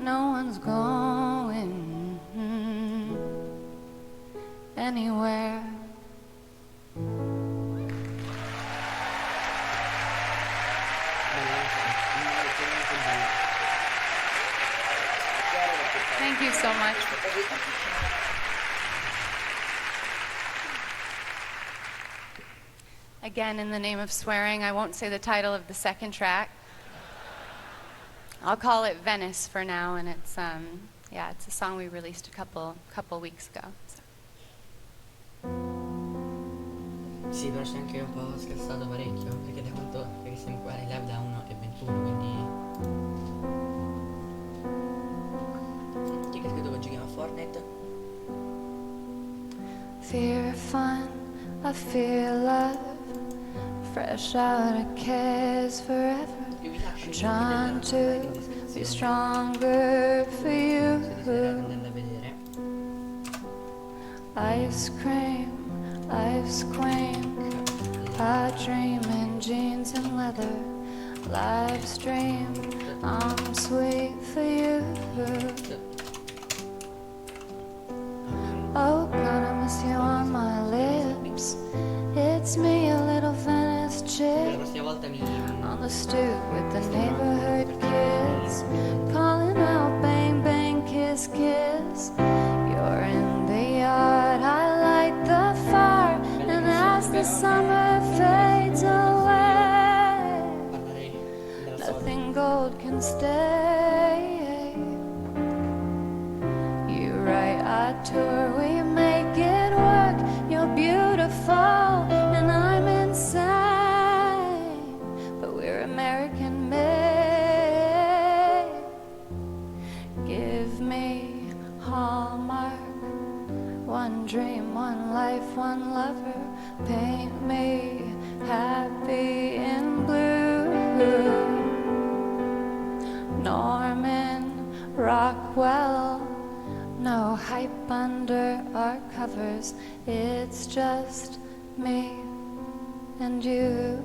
No one's going anywhere. Thank you so much. Again, in the name of swearing, I won't say the title of the second track. I'll call it Venice for now, and it's it's a song we released a couple weeks ago. So. Sì, però c'è anche un po' scassato parecchio, perché siamo qua in live da 1:21, quindi... Chi che credo che giochiamo a Fortnite? Fear, fun, I feel love, fresh out of cares forever. I'm trying to be stronger for you. Ice cream, ice queen, I dream in jeans and leather. Live stream, I'm sweet for you. Oh God, I miss you on my lips. It's me, a little Venice chick, on the stoop with the neighborhood kids, calling out bang bang kiss kiss. You're in the yard, I light the fire, and as the summer fades away, nothing gold can stay. You write, I tour, we make it work. You're beautiful and I'm insane, but we're American made. Give me Hallmark, one dream, one life, one lover. Paint me happy in blue. Norman Rockwell, no hype under our covers. It's just me and you.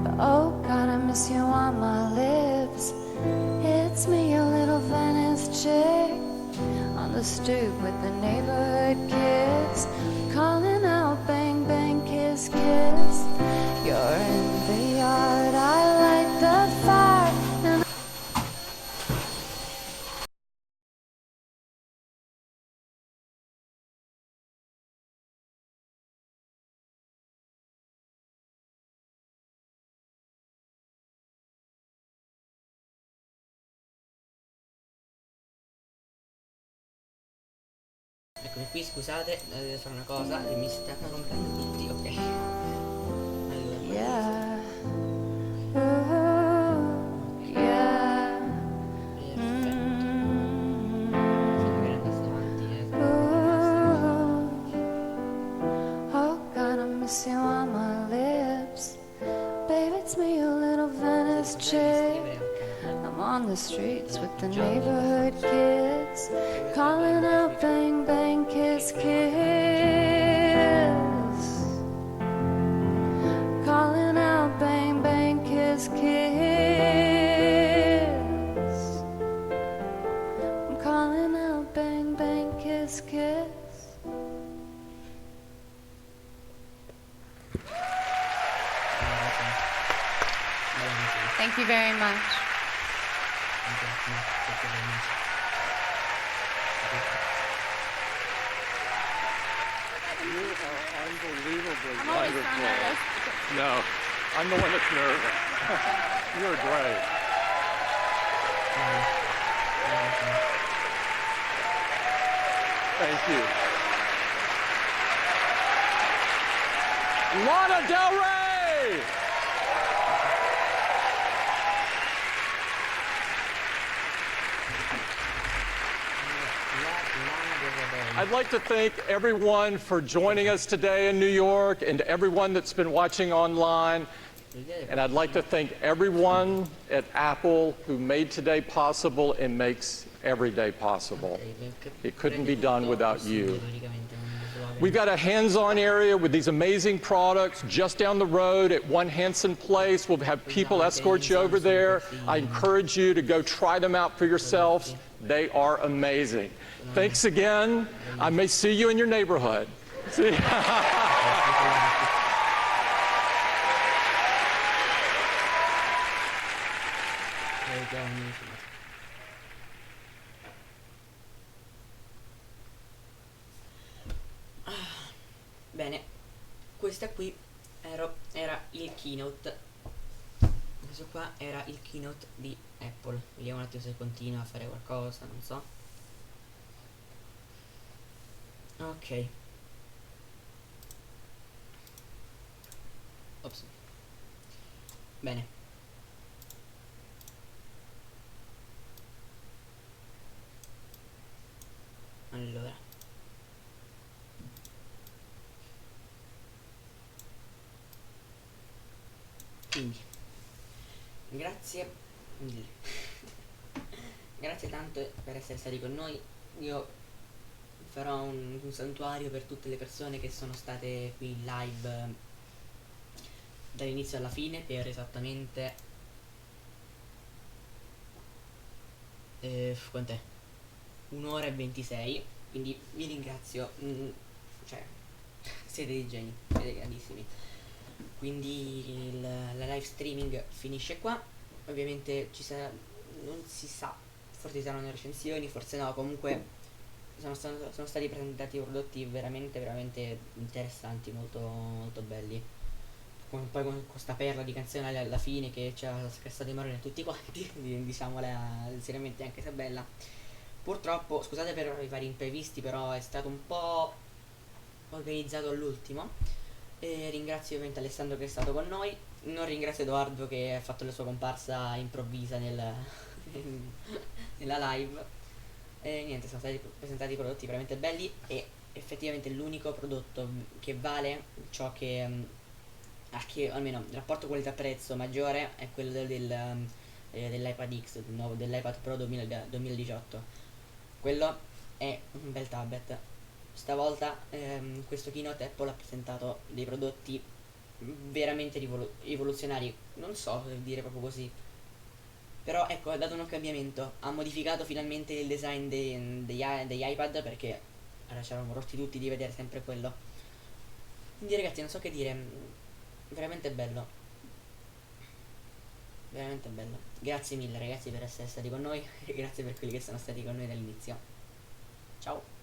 But oh God, I miss you on my lips. It's me, a little Venice chick, on the stoop with the neighborhood kids, calling out bang bang kiss kiss. You're in the yard, I light the fire, and Eccomi qui, scusate, devo fare una cosa, mi stanno rompendo tutti, ok. Allora, yeah, ooh, yeah, oh God, I miss you on my lips. Baby, it's me, a little Venice chick. I'm on the streets with the neighborhood kids, calling out bang, bang, kiss, kiss. Calling out bang, bang, kiss, kiss. I'm calling out bang, bang, kiss, kiss. Thank you very much. You are unbelievably wonderful. No, I'm the one that's nervous. You're great. Thank you. Lana Del Rey! I'd like to thank everyone for joining us today in New York and everyone that's been watching online. And I'd like to thank everyone at Apple who made today possible and makes every day possible. It couldn't be done without you. We've got a hands-on area with these amazing products just down the road at One Hanson Place. We'll have people escort you over there. I encourage you to go try them out for yourselves. They are amazing. Thanks again. I may see you in your neighborhood. See? Bene, questa qui era il keynote. Questo qua era il keynote di Apple. Vediamo un attimo se continua a fare qualcosa, non so. Ok. Ops. Bene. Allora. Quindi grazie mille. Grazie tanto per essere stati con noi. Io farò un santuario per tutte le persone che sono state qui in live dall'inizio alla fine per esattamente quant'è? 1 ora e 26. Quindi vi ringrazio, cioè siete dei geni, siete grandissimi. Quindi la live streaming finisce qua. Ovviamente ci sarà, non si sa, forse ci saranno recensioni, forse no, comunque sono stati presentati prodotti veramente interessanti, molto belli. Poi con questa perla di canzone alla fine che ci ha scassato i maroni a tutti quanti, diciamola seriamente, anche se è bella. Purtroppo, scusate per i vari imprevisti, però è stato un po' organizzato all'ultimo. Ringrazio ovviamente Alessandro che è stato con noi. Non ringrazio Edoardo che ha fatto la sua comparsa improvvisa nella live. Niente, sono stati presentati prodotti veramente belli e effettivamente l'unico prodotto che vale ciò che almeno il rapporto qualità-prezzo maggiore è quello dell'iPad X, dell'iPad Pro 2018. Quello è un bel tablet. Stavolta questo keynote Apple ha presentato dei prodotti veramente rivoluzionari, non so se dire proprio così, però ecco, ha dato un cambiamento, ha modificato finalmente il design degli iPad, perché allora ci eravamo rotti tutti di vedere sempre quello. Quindi ragazzi, non so che dire, veramente bello, veramente bello. Grazie mille ragazzi per essere stati con noi e grazie per quelli che sono stati con noi dall'inizio. Ciao.